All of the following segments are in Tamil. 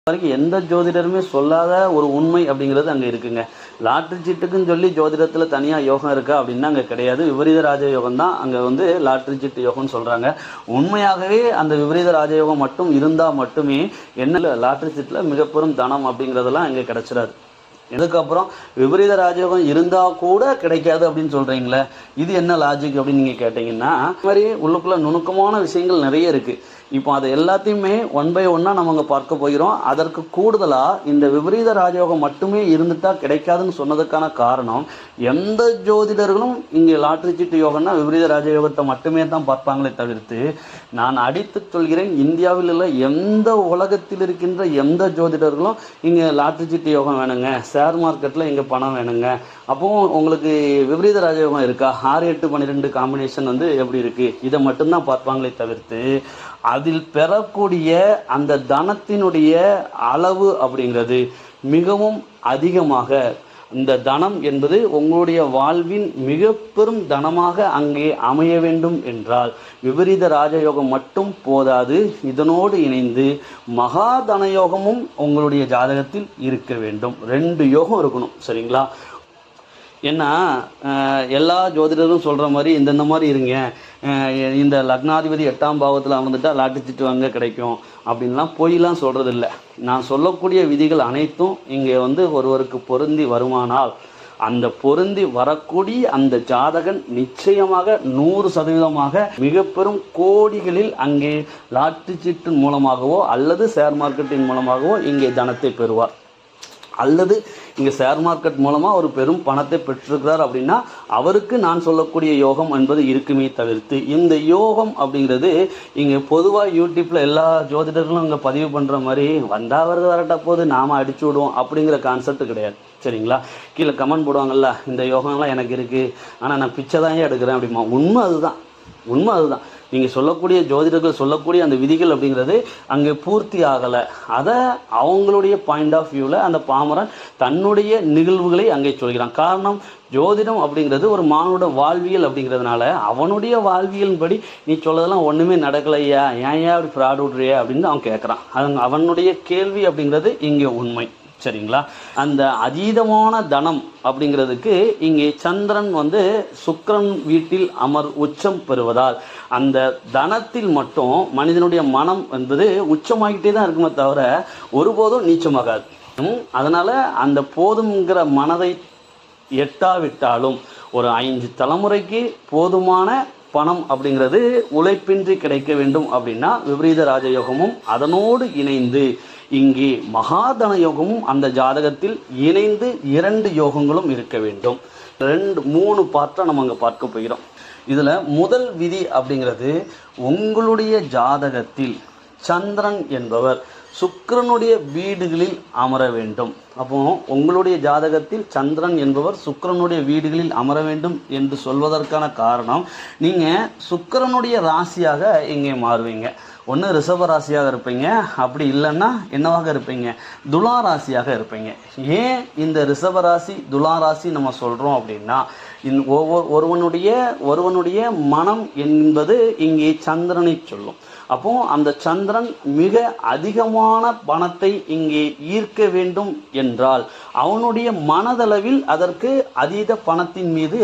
வரைக்கும் எந்த ஜோதிடருமே சொல்லாத ஒரு உண்மை அப்படிங்கிறது அங்கே இருக்குங்க. லாட்ரி சீட்டுக்குன்னு சொல்லி ஜோதிடத்தில் தனியாக யோகம் இருக்கா அப்படின்னா அங்கே கிடையாது. விபரீத ராஜயோகம் தான் அங்கே லாட்ரி சீட்டு யோகம்னு சொல்கிறாங்க. உண்மையாகவே அந்த விபரீத ராஜயோகம் மட்டும் இருந்தால் மட்டுமே என்ன லாட்ரி சீட்டில் மிகப்பெரும் தனம் அப்படிங்கிறதெல்லாம் இங்கே கிடைச்சிடாது. இதுக்கப்புறம் விபரீத ராஜயோகம் இருந்தால் கூட கிடைக்காது அப்படின்னு சொல்கிறீங்களே, இது என்ன லாஜிக் அப்படின்னு நீங்கள் கேட்டிங்கன்னா, இது மாதிரி உள்ளுக்குள்ளே நுணுக்கமான விஷயங்கள் நிறைய இருக்குது. இப்போ அதை எல்லாத்தையுமே ஒன் பை ஒன்னாக நம்ம அங்கே பார்க்க போகிறோம். அதற்கு கூடுதலாக இந்த விபரீத ராஜயோகம் மட்டுமே இருந்துட்டால் கிடைக்காதுன்னு சொன்னதுக்கான காரணம், எந்த ஜோதிடர்களும் இங்கே லாட்ரி சீட்டு யோகம்னா விபரீத ராஜயோகத்தை மட்டுமே தான் பார்ப்பாங்களே தவிர்த்து, நான் அடித்து சொல்கிறேன், இந்தியாவில் உள்ள எந்த உலகத்தில் இருக்கின்ற எந்த ஜோதிடர்களும் இங்கே லாட்ரி சீட்டு யோகம் வேணுங்க, ஷேர் மார்க்கெட்டில் இங்கே பணம் வேணுங்க, அப்போது உங்களுக்கு விபரீத ராஜயோகம் இருக்கா, 6, 8, 12 காம்பினேஷன் எப்படி இருக்குது, இதை மட்டும்தான் பார்ப்பாங்களே தவிர்த்து அதில் பெறக்கூடிய அந்த தனத்தினுடைய அளவு அப்படிங்கிறது மிகவும் அதிகமாக, இந்த தனம் என்பது உங்களுடைய வாழ்வின் மிக பெரும் தனமாக அங்கே அமைய வேண்டும் என்றால் விபரீத ராஜயோகம் மட்டும் போதாது, இதனோடு இணைந்து மகா தனயோகமும் உங்களுடைய ஜாதகத்தில் இருக்க வேண்டும். 2 யோகம் இருக்கணும். சரிங்களா? ஏன்னா எல்லா ஜோதிடரும் சொல்கிற மாதிரி இந்த மாதிரி இருங்க, இந்த லக்னாதிபதி 8ஆம் பாவத்தில் அமர்ந்துட்டால் லாட்ரி சீட்டு வாங்க கிடைக்கும் அப்படின்லாம் போயெலாம் சொல்கிறது இல்லை. நான் சொல்லக்கூடிய விதிகள் அனைத்தும் இங்கே ஒருவருக்கு பொருந்தி வருமானால் அந்த பொருந்தி வரக்கூடிய அந்த ஜாதகன் நிச்சயமாக 100% மிக பெரும் கோடிகளில் அங்கே லாட்ரி சீட்டின் மூலமாகவோ அல்லது ஷேர் மார்க்கெட்டின் மூலமாகவோ இங்கே தனத்தை பெறுவார். அல்லது இங்கே ஷேர் மார்க்கெட் மூலமாக ஒரு பெரும் பணத்தை பெற்றிருக்கிறார் அப்படின்னா அவருக்கு நான் சொல்லக்கூடிய யோகம் என்பது இருக்குமே தவிர்த்து, இந்த யோகம் அப்படிங்கிறது இங்கே பொதுவாக யூடியூப்பில் எல்லா ஜோதிடர்களும் இங்கே பதிவு பண்ணுற மாதிரி வந்தால் வருது வரட்ட போது நாம் அடிச்சு விடுவோம் அப்படிங்கிற கான்செப்ட் கிடையாது. சரிங்களா? கீழே கமெண்ட் போடுவாங்கல்ல, இந்த யோகம்லாம் எனக்கு இருக்குது ஆனால் நான் பிச்சை தான் எடுக்கிறேன் அப்படிமா. உண்மை அதுதான். நீங்கள் சொல்லக்கூடிய ஜோதிடர்கள் சொல்லக்கூடிய அந்த விதிகள் அப்படிங்கிறது அங்கே பூர்த்தி ஆகலை. அதை அவங்களுடைய பாயிண்ட் ஆஃப் வியூவில் அந்த பாமரன் தன்னுடைய நிகழ்வுகளை அங்கே சொல்கிறான். காரணம், ஜோதிடம் அப்படிங்கிறது ஒரு மானுட வாழ்வியல் அப்படிங்கிறதுனால அவனுடைய வாழ்வியல்படி நீ சொல்லதெல்லாம் ஒன்றுமே நடக்கலையா, ஏன் அப்படி ஃப்ராட் விட்றியா அப்படின்னு அவன் கேட்குறான். அவனுடைய கேள்வி அப்படிங்கிறது இங்கே உண்மை. சரிங்களா? அந்த அதீதமான தனம் அப்படிங்கிறதுக்கு இங்கே சந்திரன் சுக்கிரன் வீட்டில் உச்சம் பெறுவதால் அந்த தனத்தில் மட்டும் மனிதனுடைய மனம் உச்சமாகிட்டே தான் இருக்குமே தவிர ஒருபோதும் நீச்சமாகாது. அதனால் அந்த போதுங்கிற மனதை எட்டாவிட்டாலும் ஒரு 5 தலைமுறைக்கு போதுமான பணம் அப்படிங்கிறது உழைப்பின்றி கிடைக்க வேண்டும் அப்படின்னா விபரீத ராஜயோகமும் அதனோடு இணைந்து இங்கே மகாதன யோகமும் அந்த ஜாதகத்தில் இணைந்து 2 யோகங்களும் இருக்க வேண்டும். 3 பார்ட்டாக நம்ம அங்கே பார்க்க போகிறோம். இதில் முதல் விதி அப்படிங்கிறது, உங்களுடைய ஜாதகத்தில் சந்திரன் என்பவர் சுக்கிரனுடைய வீடுகளில் அமர வேண்டும். அப்போ உங்களுடைய ஜாதகத்தில் சந்திரன் என்பவர் சுக்கிரனுடைய வீடுகளில் அமர வேண்டும் என்று சொல்வதற்கான காரணம், நீங்கள் சுக்கிரனுடைய ராசியாக இங்கே மாறுவீங்க. ஒன்று ரிஷப ராசியாக இருப்பீங்க, அப்படி இல்லைன்னா என்னவாக இருப்பீங்க, துலா ராசியாக இருப்பீங்க. ஏன் இந்த ரிஷப ராசி துலா ராசி நம்ம சொல்கிறோம் அப்படின்னா, ஒருவனுடைய மனம் என்பது இங்கே சந்திரனை சொல்லும். அப்போ அந்த சந்திரன் மிக அதிகமான பணத்தை இங்கே ஈர்க்க வேண்டும் என்றால் அவனுடைய மனதளவில் அதற்கு அதீத பணத்தின் மீது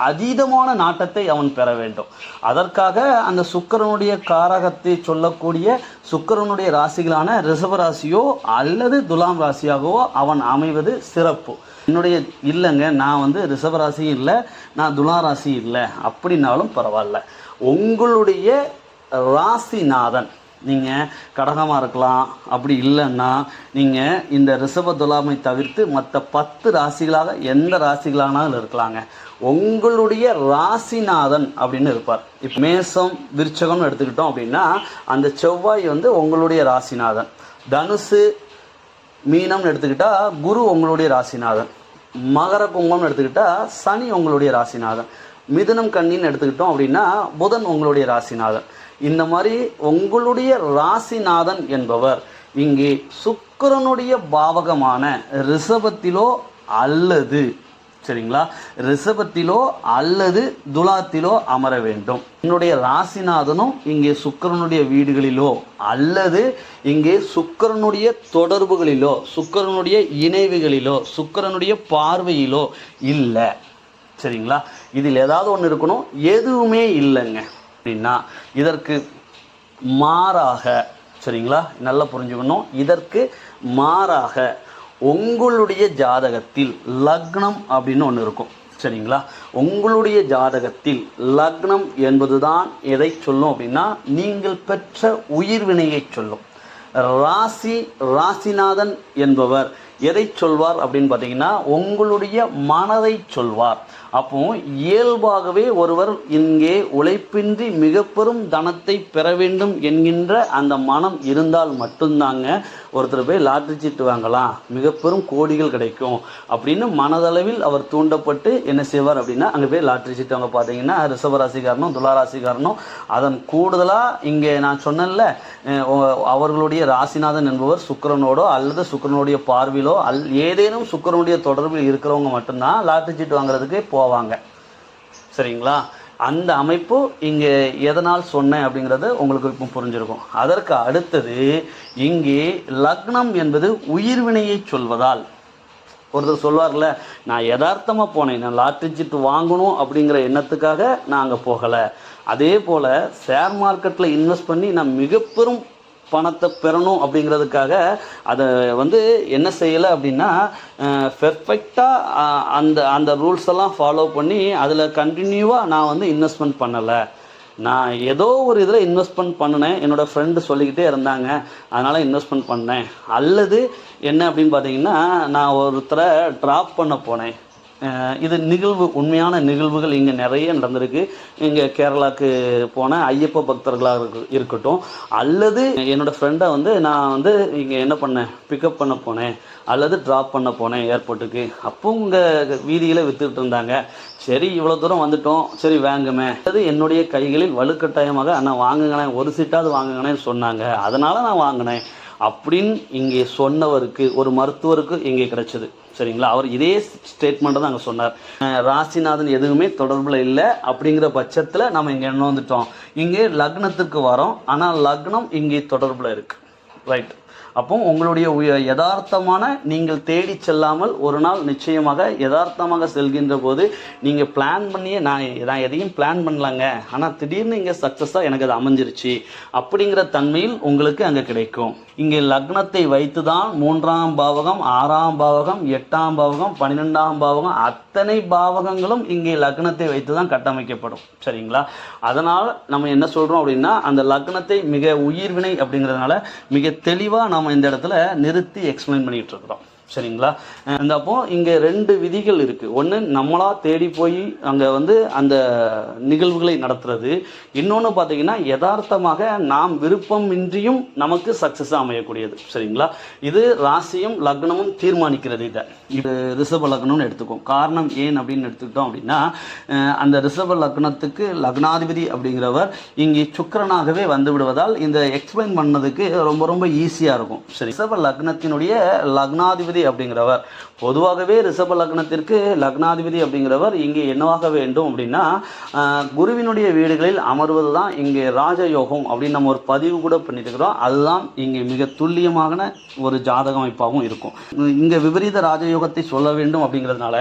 அதீதமான நாட்டத்தை அவன் பெற வேண்டும். அதற்காக அந்த சுக்கிரனுடைய காரகத்தை சொல்லக்கூடிய சுக்கிரனுடைய ராசிகளான ரிஷபராசியோ அல்லது துலாம் ராசியாகவோ அவன் அமைவது சிறப்பு. இல்லைங்க, நான் ரிஷபராசியும் இல்லை, நான் துலா ராசி இல்லை அப்படின்னாலும் பரவாயில்ல. உங்களுடைய ராசிநாதன், நீங்கள் கடகமாக இருக்கலாம், அப்படி இல்லைன்னா நீங்கள் இந்த ரிஷப துலாமை தவிர்த்து மற்ற 10 ராசிகளாக எந்த ராசிகளானாலும் இருக்கலாங்க. உங்களுடைய ராசிநாதன் அப்படின்னு இருப்பார். இப்போ மேசம் விருச்சகம்னு எடுத்துக்கிட்டோம் அப்படின்னா அந்த செவ்வாய் உங்களுடைய ராசிநாதன். தனுசு மீனம்னு எடுத்துக்கிட்டால் குரு உங்களுடைய ராசிநாதன். மகர கும்பம்னு எடுத்துக்கிட்டால் சனி உங்களுடைய ராசிநாதன். மிதுனம் கன்னின்னு எடுத்துக்கிட்டோம் அப்படின்னா புதன் உங்களுடைய ராசிநாதன். இந்த மாதிரி உங்களுடைய ராசிநாதன் என்பவர் இங்கே சுக்கிரனுடைய பாவகமான ரிஷபத்திலோ அல்லது சரிங்களா. ரிஷபத்திலோ அல்லது துலாத்திலோ அமர வேண்டும். என்னுடைய ராசிநாதனும் இங்கே சுக்கிரனுடைய வீடுகளிலோ அல்லது இங்கே சுக்கிரனுடைய தொடர்புகளிலோ சுக்கிரனுடைய இணைவுகளிலோ சுக்கிரனுடைய பார்வையிலோ இல்லை. சரிங்களா. இதில் ஏதாவது ஒன்று இருக்கணும். எதுவுமே இல்லைங்க அப்படின்னா இதற்கு மாறாக, சரிங்களா, நல்லா புரிஞ்சுக்கணும், இதற்கு மாறாக உங்களுடைய ஜாதகத்தில் லக்னம் அப்படின்னு ஒன்று இருக்கும். சரிங்களா. உங்களுடைய ஜாதகத்தில் லக்னம் என்பதுதான் எதை சொல்லும் அப்படின்னா நீங்கள் பெற்ற உயிர்வினையை சொல்லும். ராசிநாதன் என்பவர் எதை சொல்வார் அப்படின்னு பார்த்தீங்கன்னா உங்களுடைய மனதை சொல்வார். அப்போ இயல்பாகவே ஒருவர் இங்கே உழைப்பின்றி மிக பெரும் தனத்தை பெற வேண்டும் என்கின்ற அந்த மனம் இருந்தால் மட்டும்தாங்க ஒருத்தர் போய் லாட்ரி சீட்டு வாங்கலாம், மிக பெரும் கோடிகள் கிடைக்கும் அப்படின்னு மனதளவில் அவர் தூண்டப்பட்டு என்ன செய்வார் அப்படின்னா அங்கே போய் லாட்ரி சீட்டு வாங்க. பார்த்தீங்கன்னா ரிஷபராசிக்காரனும் துளாராசிக்காரனும் அதன் கூடுதலாக இங்கே நான் சொன்னேன்ல, அவர்களுடைய ராசிநாதன் என்பவர் சுக்கிரனோடோ அல்லது சுக்கிரனுடைய பார்வையிலோ ஏதேனும் சுக்கிரனுடைய தொடர்பில் இருக்கிறவங்க மட்டும்தான் லாட்ரி சீட்டு வாங்குறதுக்கு போவாங்க. சரிங்களா. அந்த அமைப்பு இங்கே எதனால் சொன்னேன் அப்படிங்கிறது உங்களுக்கு இப்போ புரிஞ்சிருக்கும். அதற்கு அடுத்தது இங்கே லக்னம் என்பது உயிர்வினையை சொல்வதால் ஒருத்தர் சொல்வார்ல, நான் யதார்த்தமாக போனேன், நான் லாட்ரி சீட்டு வாங்கணும் அப்படிங்கிற எண்ணத்துக்காக நான் அங்கே போகலை. அதே போல் ஷேர் மார்க்கெட்டில் இன்வெஸ்ட் பண்ணி நான் மிக பெரும் பணத்தை பெறணும் அப்படிங்கிறதுக்காக அதை என்ன செய்யலை அப்படின்னா பெர்ஃபெக்டாக அந்த ரூல்ஸ் எல்லாம் ஃபாலோ பண்ணி அதில் கண்டினியூவாக நான் இன்வெஸ்ட்மெண்ட் பண்ணலை. நான் ஏதோ ஒரு இதில் இன்வெஸ்ட்மெண்ட் பண்ணினேன், என்னோடய ஃப்ரெண்டு சொல்லிக்கிட்டே இருந்தாங்க, அதனால் இன்வெஸ்ட்மெண்ட் பண்ணேன். அல்லது என்ன அப்படின்னு பார்த்தீங்கன்னா நான் ஒருத்தரை ட்ராப் பண்ண போனேன். இது நிகழ்வு, உண்மையான நிகழ்வுகள் இங்கே நிறைய நடந்திருக்கு. இங்கே கேரளாவுக்கு போன ஐயப்ப பக்தர்களாக இருக்கட்டும், அல்லது என்னோடய ஃப்ரெண்டை நான் இங்கே என்ன பண்ணேன், பிக்கப் பண்ண போனேன் அல்லது ட்ராப் பண்ண போனேன் ஏர்போர்ட்டுக்கு. அப்போ இங்கே வீதியில் விற்றுக்கிட்டு இருந்தாங்க. சரி, இவ்வளோ தூரம் வந்துட்டோம், சரி வாங்குமே. அது என்னுடைய கைகளில் வலுக்கட்டாயமாக அண்ணா வாங்குங்களேன், ஒரு சீட்டாவது வாங்குங்களேன்னு சொன்னாங்க, அதனால் நான் வாங்கினேன் அப்படின்னு இங்கே சொன்னவருக்கு, ஒரு மருத்துவருக்கு இங்கே கிடைச்சது. சரிங்களா. அவர் இதே ஸ்டேட்மெண்ட்டை தான் அங்கே சொன்னார். ராசிநாதன் எதுவுமே தொடர்பில் இல்லை அப்படிங்கிற பட்சத்தில் நம்ம இங்கே என்ன வந்துட்டோம், இங்கே லக்னத்துக்கு வரோம், ஆனால் லக்னம் இங்கே தொடர்பில் இருக்குது. ரைட். அப்போ உங்களுடைய யதார்த்தமான நீங்கள் தேடி செல்லாமல் ஒரு நாள் நிச்சயமாக யதார்த்தமாக செல்கின்ற போது நீங்கள் பிளான் பண்ணியே நான் எதையும் பிளான் பண்ணலாங்க, ஆனால் திடீர்னு இங்கே சக்ஸஸாக எனக்கு அது அமைஞ்சிருச்சு அப்படிங்கிற தன்மையில் உங்களுக்கு அங்கே கிடைக்கும். இங்கே லக்னத்தை வைத்து தான் 3ஆம் பாவகம், 6ஆம் பாவகம், 8ஆம் பாவகம், 12ஆம் பாவகம் அத்தனை பாவகங்களும் இங்கே லக்னத்தை வைத்து தான் கட்டமைக்கப்படும். சரிங்களா. அதனால் நம்ம என்ன சொல்கிறோம் அப்படின்னா அந்த லக்னத்தை மிக உயிர்வினை அப்படிங்கிறதுனால மிக தெளிவாக நம்ம இந்த இடத்துல நிறுத்தி எக்ஸ்பிளைன் பண்ணிட்டு இருக்கிறோம். சரிங்களா. இந்த அப்போ இங்கே 2 விதிகள் இருக்குது. ஒன்று நம்மளா தேடி போய் அங்கே அந்த நிகழ்வுகளை நடத்துறது, இன்னொன்று பார்த்தீங்கன்னா யதார்த்தமாக நாம் விருப்பமின்றியும் நமக்கு சக்ஸஸாக அமையக்கூடியது. சரிங்களா. இது ராசியும் லக்னமும் தீர்மானிக்கிறது. இது ரிஷப லக்னம்னு எடுத்துக்கும். காரணம் ஏன் அப்படின்னு எடுத்துக்கிட்டோம் அப்படின்னா அந்த ரிஷப லக்னத்துக்கு லக்னாதிபதி அப்படிங்கிறவர் இங்கே சுக்கிரனாகவே வந்து விடுவதால் இந்த எக்ஸ்பிளைன் பண்ணதுக்கு ரொம்ப ரொம்ப ஈஸியாக இருக்கும். சரி, ரிஷப லக்னத்தினுடைய லக்னாதிபதி அப்படிங்கிறவர் பொதுவாகவே ரிஷப லக்னத்திற்கு லக்னாதிபதி அப்படிங்கிறவர் இங்கே என்னவாக வேண்டும் அப்படின்னா குருவினுடைய வீடுகளில் அமர்வது தான் இங்கே ராஜயோகம் அப்படின்னு நம்ம ஒரு பதிவு கூட பண்ணிட்டு இருக்கிறோம். அதுதான் இங்கே மிக துல்லியமான ஒரு ஜாதக அமைப்பாகவும் இருக்கும். இங்கே விபரீத ராஜயோகத்தை சொல்ல வேண்டும் அப்படிங்கிறதுனால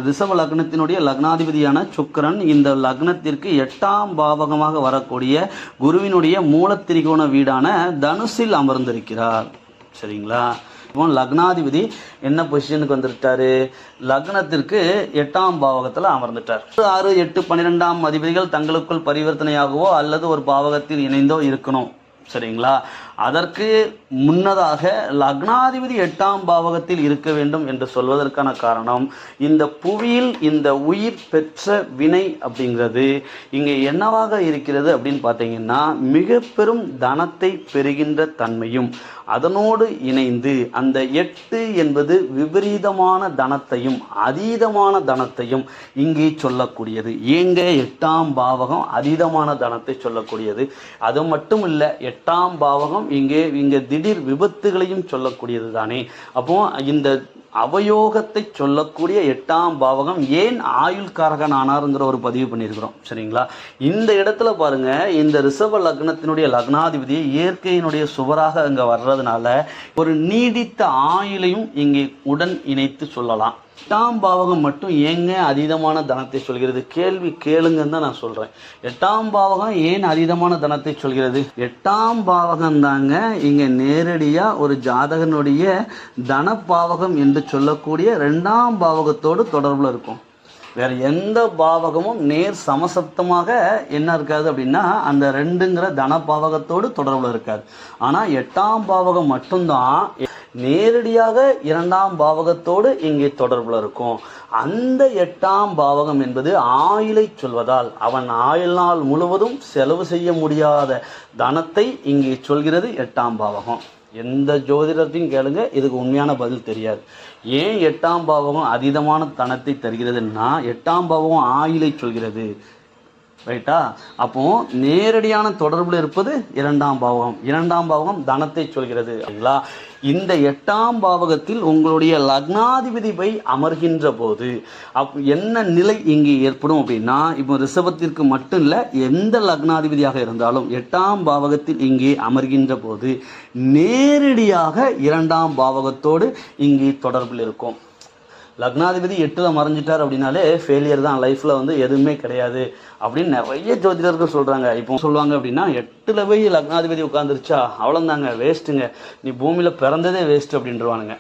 ரிஷப லக்னத்தினுடைய லக்னாதிபதியான சுக்கிரன் இந்த லக்னத்திற்கு 8ஆம் பாவகமாக வரக்கூடிய குருவினுடைய மூலத்திரிகோண வீடான தனுசில் அமர்ந்திருக்கிறார். சரிங்களா. இப்போ லக்னாதிபதி என்ன பொசிஷனுக்கு வந்துட்டாரு, லக்னத்திற்கு 8ஆம் பாவகத்தில் அமர்ந்துட்டார். 6, 8, 12ஆம் அதிபதிகள் தங்களுக்குள் பரிவர்த்தனையாகவோ அல்லது ஒரு பாவகத்தில் இணைந்தோ இருக்கணும். சரிங்களா. அதற்கு முன்னதாக லக்னாதிபதி 8ஆம் பாவகத்தில் இருக்க வேண்டும் என்று சொல்வதற்கான காரணம் இந்த புவியில் இந்த உயிர் பெற்ற வினை அப்படிங்கிறது இங்கே என்னவாக இருக்கிறது அப்படின்னு பார்த்தீங்கன்னா மிக பெரும் தனத்தை பெறுகின்ற தன்மையும் அதனோடு இணைந்து அந்த 8 என்பது விபரீதமான தனத்தையும் அதீதமான தனத்தையும் இங்கே சொல்லக்கூடியது. ஏங்க 8ஆம் பாவகம் அதீதமான தனத்தை சொல்லக்கூடியது. அது மட்டும் இல்லை, 8ஆம் பாவகம் இங்கே திடீர் விபத்துகளையும் சொல்லக்கூடியது தானே. அப்போ இந்த அவயோகத்தை சொல்லக்கூடிய 8ஆம் பாவகம் ஏன் ஆயுள்காரகன் ஆனாருங்கிற ஒரு பதிவு பண்ணியிருக்கிறோம். சரிங்களா? இந்த இடத்துல பாருங்க, இந்த ரிஷப லக்னத்தினுடைய லக்னாதிபதி இயற்கையினுடைய சுவராக அங்கே வர்றதுனால ஒரு நீடித்த ஆயுளையும் இங்கே உடன் இணைத்து சொல்லலாம். 8ஆம் பாவகம் மட்டும் ஏங்க அதீதமான தனத்தை சொல்கிறது? கேள்வி கேளுங்கன்னு தான் நான் சொல்கிறேன். 8ஆம் பாவகம் ஏன் அதீதமான தனத்தை சொல்கிறது? 8ஆம் பாவகம் தாங்க இங்கே நேரடியாக ஒரு ஜாதகனுடைய தனப்பாவகம் என்று சொல்லக்கூடிய 2ஆம் பாவகத்தோடு தொடர்பில் இருக்கும். வேறு எந்த பாவகமும் நேர் சமசப்தமாக என்ன இருக்காது அப்படின்னா அந்த 2ங்கிற தனபாவகத்தோடு தொடர்பில் இருக்காது. ஆனால் 8ஆம் பாவகம் மட்டும்தான் நேரடியாக 2ஆம் பாவகத்தோடு இங்கே தொடர்பில் இருக்கும். அந்த 8ஆம் பாவகம் என்பது ஆயுளை சொல்வதால் அவன் ஆயுள் நாள் முழுவதும் செலவு செய்ய முடியாத தனத்தை இங்கே சொல்கிறது 8ஆம் பாவகம். எந்த ஜோதிடத்தையும் கேளுங்க, இதுக்கு உண்மையான பதில் தெரியாது. ஏன் 8ஆம் பாவகம் அதீதமான தனத்தை தருகிறதுன்னா 8ஆம் பாவகம் ஆயுளை சொல்கிறது. ரைட்டா? அப்போ நேரடியான தொடர்பில் இருப்பது 2ஆம் பாவகம். 2ஆம் பாவகம் தனத்தை சொல்கிறது. சரிங்களா? இந்த 8ஆம் பாவகத்தில் உங்களுடைய லக்னாதிபதி போய் அமர்கின்ற போது என்ன நிலை இங்கே ஏற்படும் அப்படின்னா, இப்போ ரிஷபத்திற்கு மட்டும் இல்லை, எந்த லக்னாதிபதியாக இருந்தாலும் 8ஆம் பாவகத்தில் இங்கே அமர்கின்ற போது நேரடியாக 2ஆம் பாவகத்தோடு இங்கே தொடர்பில் இருக்கும். லக்னாதிபதி 8ல் மறைஞ்சிட்டார் அப்படின்னாலே ஃபெயிலியர் தான், லைஃப்பில் வந்து எதுவுமே கிடையாது அப்படின்னு நிறைய ஜோதிடர்கள் சொல்கிறாங்க. இப்போ சொல்லுவாங்க அப்படின்னா 8ல் போய் லக்னாதிபதி உட்காந்துருச்சா அவ்வளோந்தாங்க, வேஸ்ட்டுங்க, நீ பூமியில் பிறந்ததே வேஸ்ட்டு அப்படின்றவானுங்க.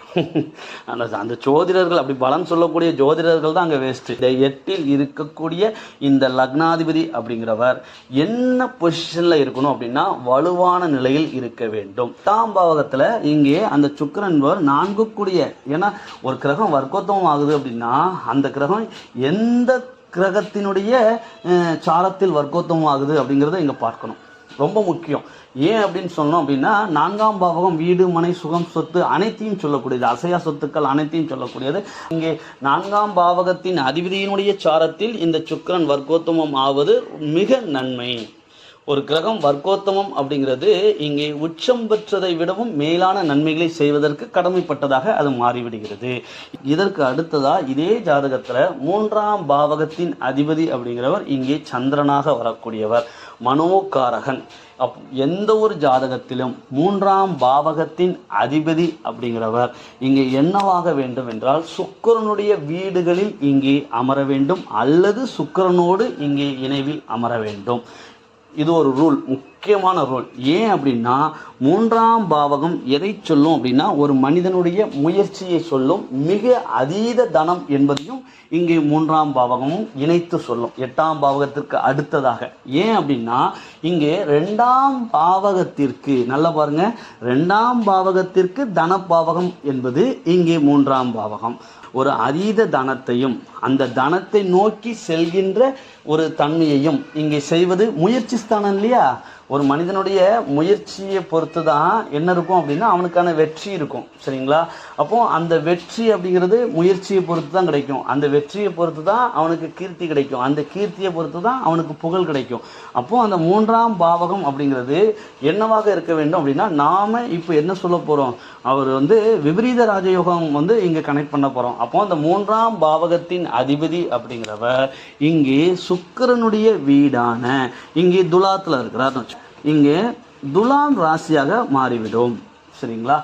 அந்த ஜோதிடர்கள், அப்படி பலன் சொல்லக்கூடிய ஜோதிடர்கள் தான் அங்கே வேஸ்ட்டு. இந்த 8ல் இருக்கக்கூடிய இந்த லக்னாதிபதி அப்படிங்கிறவர் என்ன பொசிஷனில் இருக்கணும் அப்படின்னா வலுவான நிலையில் இருக்க வேண்டும். 8ஆம் பாவகத்தில் இங்கே அந்த சுக்கிரன்பவர் 4 கூடிய, ஏன்னா ஒரு கிரகம் வர்க்கோத்தம் ஆகுது அப்படின்னா அந்த கிரகம் எந்த கிரகத்தினுடைய சாரத்தில் வர்க்கோத்தமம் ஆகுது அப்படிங்கிறத இங்கே பார்க்கணும். ரொம்ப முக்கியம். ஏன் அப்படின்னு சொன்னோம் அப்படின்னா 4ஆம் பாவகம் வீடு மனை சுகம் சொத்து அனைத்தையும் சொல்லக்கூடியது, அசையா சொத்துக்கள் அனைத்தையும் சொல்லக்கூடியது. இங்கே 4ஆம் பாவகத்தின் அதிபதியினுடைய சாரத்தில் இந்த சுக்கிரன் வர்க்கோத்தமம் ஆவது மிக நன்மை. ஒரு கிரகம் வர்க்கோத்தமம் அப்படிங்கிறது இங்கே உச்சம் பெற்றதை விடவும் மேலான நன்மைகளை செய்வதற்கு கடமைப்பட்டதாக அது மாறிவிடுகிறது. இதற்கு அடுத்ததா இதே ஜாதகத்தில் 3ஆம் பாவகத்தின் அதிபதி அப்படிங்கிறவர் இங்கே சந்திரனாக வரக்கூடியவர், மனோகாரகன். எந்த ஒரு ஜாதகத்திலும் 3ஆம் பாவகத்தின் அதிபதி அப்படிங்கிறவர் இங்கே என்னவாக வேண்டும் என்றால் சுக்கிரனுடைய வீடுகளில் இங்கே அமர வேண்டும் அல்லது சுக்கிரனோடு இங்கே இணைவில் அமர வேண்டும். இது ஒரு ரூல், முக்கியமான ரூல். ஏன் அப்படின்னா 3ஆம் பாவகம் எதை சொல்லும் அப்படின்னா ஒரு மனிதனுடைய முயற்சியை சொல்லும். மிக அதீத தனம் என்பதையும் இங்கே 3ஆம் பாவகமும் இணைத்து சொல்லும் 8ஆம் பாவகத்திற்கு அடுத்ததாக. ஏன் அப்படின்னா இங்கே 2ஆம் பாவகத்திற்கு நல்லா பாருங்க, 2ஆம் பாவகத்திற்கு தனபாவகம் என்பது இங்கே 3ஆம் பாவகம். ஒரு அதீத தனத்தையும் அந்த தனத்தை நோக்கி செல்கின்ற ஒரு தன்மையையும் இங்கே செய்வது முயற்சி ஸ்தானம் இல்லையா? ஒரு மனிதனுடைய முயற்சியை பொறுத்து தான் என்ன இருக்கும் அப்படின்னா அவனுக்கான வெற்றி இருக்கும். சரிங்களா? அப்போ அந்த வெற்றி அப்படிங்கிறது முயற்சியை பொறுத்து தான் கிடைக்கும். அந்த வெற்றியை பொறுத்து தான் அவனுக்கு கீர்த்தி கிடைக்கும். அந்த கீர்த்தியை பொறுத்து தான் அவனுக்கு புகழ் கிடைக்கும். அப்போ அந்த 3ஆம் பாவகம் அப்படிங்கிறது என்னவாக இருக்க வேண்டும் அப்படின்னா நாம இப்போ என்ன சொல்ல போகிறோம், அவர் வந்து விபரீத ராஜயோகம் வந்து இங்கே கனெக்ட் பண்ண போகிறோம். அப்போ அந்த 3ஆம் பாவகத்தின் அதிபதி அப்படிங்கிறவர் இங்கே சுக்கிரனுடைய வீடான இங்கே துலாத்தில் இருக்கிறார். இங்கே துலாம் ராசியாக மாறிவிடும். சரிங்களா?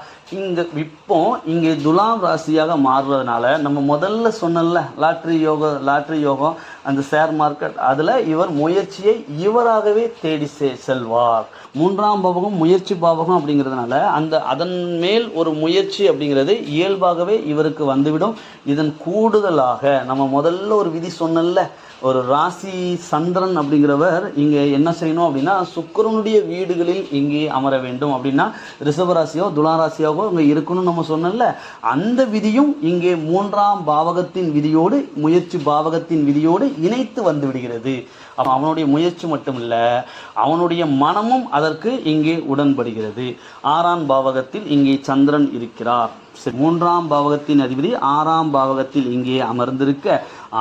இங்கே துலாம் ராசியாக மாறுறதுனால நம்ம முதல்ல சொன்னல லாட்ரி யோகம் அந்த ஷேர் மார்க்கெட், அதில் இவர் முயற்சியை இவராகவே தேடி செல்வார். 3ஆம் பாவகம் முயற்சி பாவகம் அப்படிங்கிறதுனால அதன் மேல் ஒரு முயற்சி அப்படிங்கிறது இயல்பாகவே இவருக்கு வந்துவிடும். இதன் கூடுதலாக நம்ம முதல்ல ஒரு விதி சொன்னல, ஒரு ராசி சந்திரன் அப்படிங்கிறவர் இங்கே என்ன செய்யணும் அப்படின்னா சுக்கிரனுடைய வீடுகளில் இங்கே அமர வேண்டும். அப்படின்னா ரிஷபராசியோ துலாராசியாவோ இங்கே இருக்கணும்னு நம்ம சொன்னல, அந்த விதியும் இங்கே 3ஆம் பாவகத்தின் விதியோடு முயற்சி பாவகத்தின் விதியோடு இணைத்து வந்து விடுகிறது. அவனுடைய முயற்சி மட்டும் இல்லை, அவனுடைய மனமும் அதற்கு இங்கே உடன்படுகிறது. 6ஆம் பாவகத்தில் இங்கே சந்திரன் இருக்கிறார். 3ஆம் பாவகத்தின் அதிபதி 6ஆம் பாவகத்தில் இங்கே அமர்ந்திருக்க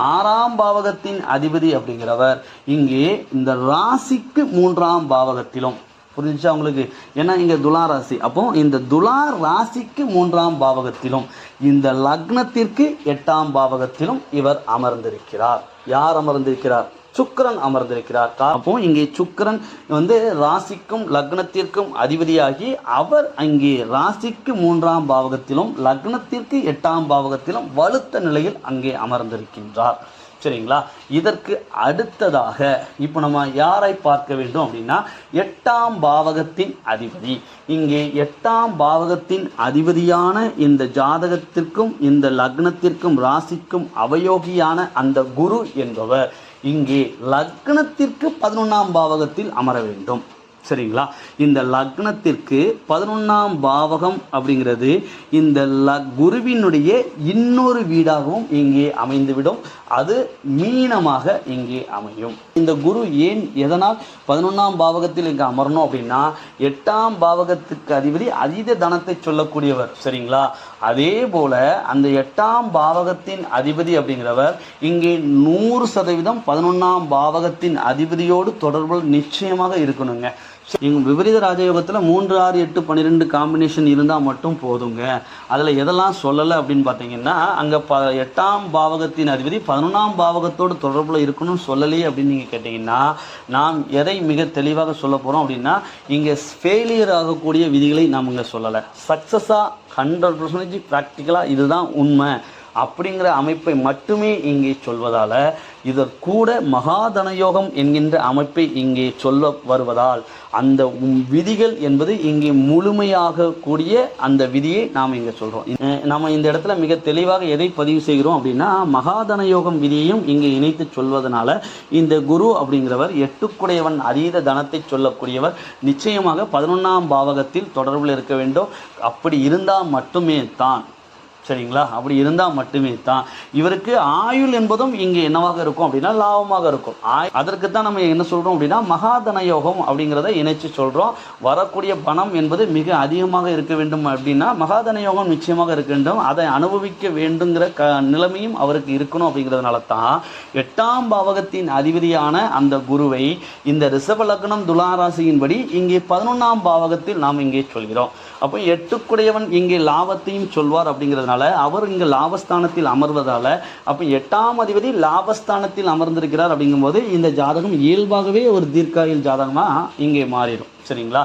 6ஆம் பாவகத்தின் அதிபதி அப்படிங்கிறவர் இங்கே இந்த ராசிக்கு 3ஆம் பாவகத்திலும் புரிஞ்சுச்சா உங்களுக்கு? ஏன்னா இங்கே துலா ராசி, அப்போ இந்த துலா ராசிக்கு 3ஆம் பாவகத்திலும் இந்த லக்னத்திற்கு 8ஆம் பாவகத்திலும் இவர் அமர்ந்திருக்கிறார். யார் அமர்ந்திருக்கிறார்? சுக்கிரன் அமர்ந்திருக்கிறார். அப்போ இங்கே சுக்கிரன் ராசிக்கும் லக்னத்திற்கும் அதிபதியாகி அவர் அங்கே ராசிக்கு 3ஆம் பாவகத்திலும் லக்னத்திற்கு 8ஆம் பாவகத்திலும் வலுத்த நிலையில் அங்கே அமர்ந்திருக்கின்றார். சரிங்களா? இதற்கு அடுத்ததாக இப்போ நம்ம யாரை பார்க்க வேண்டும் அப்படின்னா 8ஆம் பாவகத்தின் அதிபதி. இங்கே 8ஆம் பாவகத்தின் அதிபதியான இந்த ஜாதகத்திற்கும் இந்த லக்னத்திற்கும் ராசிக்கும் அவயோகியான அந்த குரு என்பவர் இங்கே லக்னத்திற்கு 11ஆம் பாவகத்தில் அமர வேண்டும். சரிங்களா? இந்த லக்னத்திற்கு 11ஆம் பாவகம் அப்படிங்கிறது இந்த குருவினுடைய இன்னொரு வீடாகவும் இங்கே அமைந்துவிடும். அது மீனமாக இங்கே அமையும். இந்த குரு ஏன் எதனால் 11ஆம் பாவகத்தில் இங்கே அமரணும் அப்படின்னா 8ஆம் பாவகத்துக்கு அதிபதி அதீத தனத்தை சொல்லக்கூடியவர். சரிங்களா? அதே போல அந்த 8ஆம் பாவகத்தின் அதிபதி அப்படிங்கிறவர் இங்கே 100% 11ஆம் பாவகத்தின் அதிபதியோடு தொடர்பு நிச்சயமாக இருக்கணுங்க. இங்கே விபரீத ராஜயோகத்தில் 3, 6, 8, 12 காம்பினேஷன் இருந்தால் மட்டும் போதுங்க. அதில் எதெல்லாம் சொல்லலை அப்படின்னு பார்த்தீங்கன்னா அங்கே 8ஆம் பாவகத்தின் அதிபதி 11ஆம் பாவகத்தோடு தொடர்பில் இருக்கணும்னு சொல்லலையே அப்படின்னு நீங்கள் கேட்டிங்கன்னா நாம் எதை மிக தெளிவாக சொல்ல போகிறோம் அப்படின்னா இங்கே ஃபெயிலியர் ஆகக்கூடிய விதிகளை நாம் இங்கே சொல்லலை. சக்ஸஸாக 100% ப்ராக்டிக்கலாக இதுதான் உண்மை அப்படிங்கிற அமைப்பை மட்டுமே இங்கே சொல்வதால் இதற்கூட மகாதனயோகம் என்கின்ற அமைப்பை இங்கே சொல்ல வருவதால் அந்த விதிகள் என்பது இங்கே முழுமையாக கூடிய அந்த விதியை நாம் இங்கே சொல்கிறோம். நம்ம இந்த இடத்துல மிக தெளிவாக எதை பதிவு செய்கிறோம் அப்படின்னா மகாதனயோகம் விதியையும் இங்கே இணைத்து சொல்வதனால இந்த குரு அப்படிங்கிறவர் 8குடையவன் அதீத தனத்தை சொல்லக்கூடியவர் நிச்சயமாக 11ஆம் பாவகத்தில் தொடர்பில் இருக்க வேண்டும். அப்படி இருந்தால் மட்டுமே தான், சரிங்களா? அப்படி இருந்தால் மட்டுமே தான் இவருக்கு ஆயுள் என்பதும் இங்கே என்னவாக இருக்கும் அப்படின்னா லாபமாக இருக்கும். அதற்கு தான் நம்ம என்ன சொல்கிறோம் அப்படின்னா மகாதன யோகம் அப்படிங்கிறத இணைச்சு சொல்கிறோம். வரக்கூடிய பணம் என்பது மிக அதிகமாக இருக்க வேண்டும் அப்படின்னா மகாதன யோகம் நிச்சயமாக இருக்க வேண்டும். அதை அனுபவிக்க வேண்டுங்கிற நிலைமையும் அவருக்கு இருக்கணும். அப்படிங்கிறதுனால தான் 8ஆம் பாவகத்தின் அதிபதியான அந்த குருவை இந்த ரிஷப லக்னம் துலா ராசியின்படி இங்கே 11ஆம் பாவகத்தில் நாம் இங்கே சொல்கிறோம். அப்போ 8குடையவன் இங்கே லாபத்தையும் சொல்வார். அப்படிங்கிறதுனால அவர் இங்கு லாபஸ்தானத்தில் அமர்வதால் அப்போ 8ஆம் அதிபதி லாபஸ்தானத்தில் அமர்ந்திருக்கிறார். அப்படிங்கும்போது இந்த ஜாதகம் இயல்பாகவே ஒரு தீர்க்காயுள் ஜாதகமாக இங்கே மாறிடும். சரிங்களா?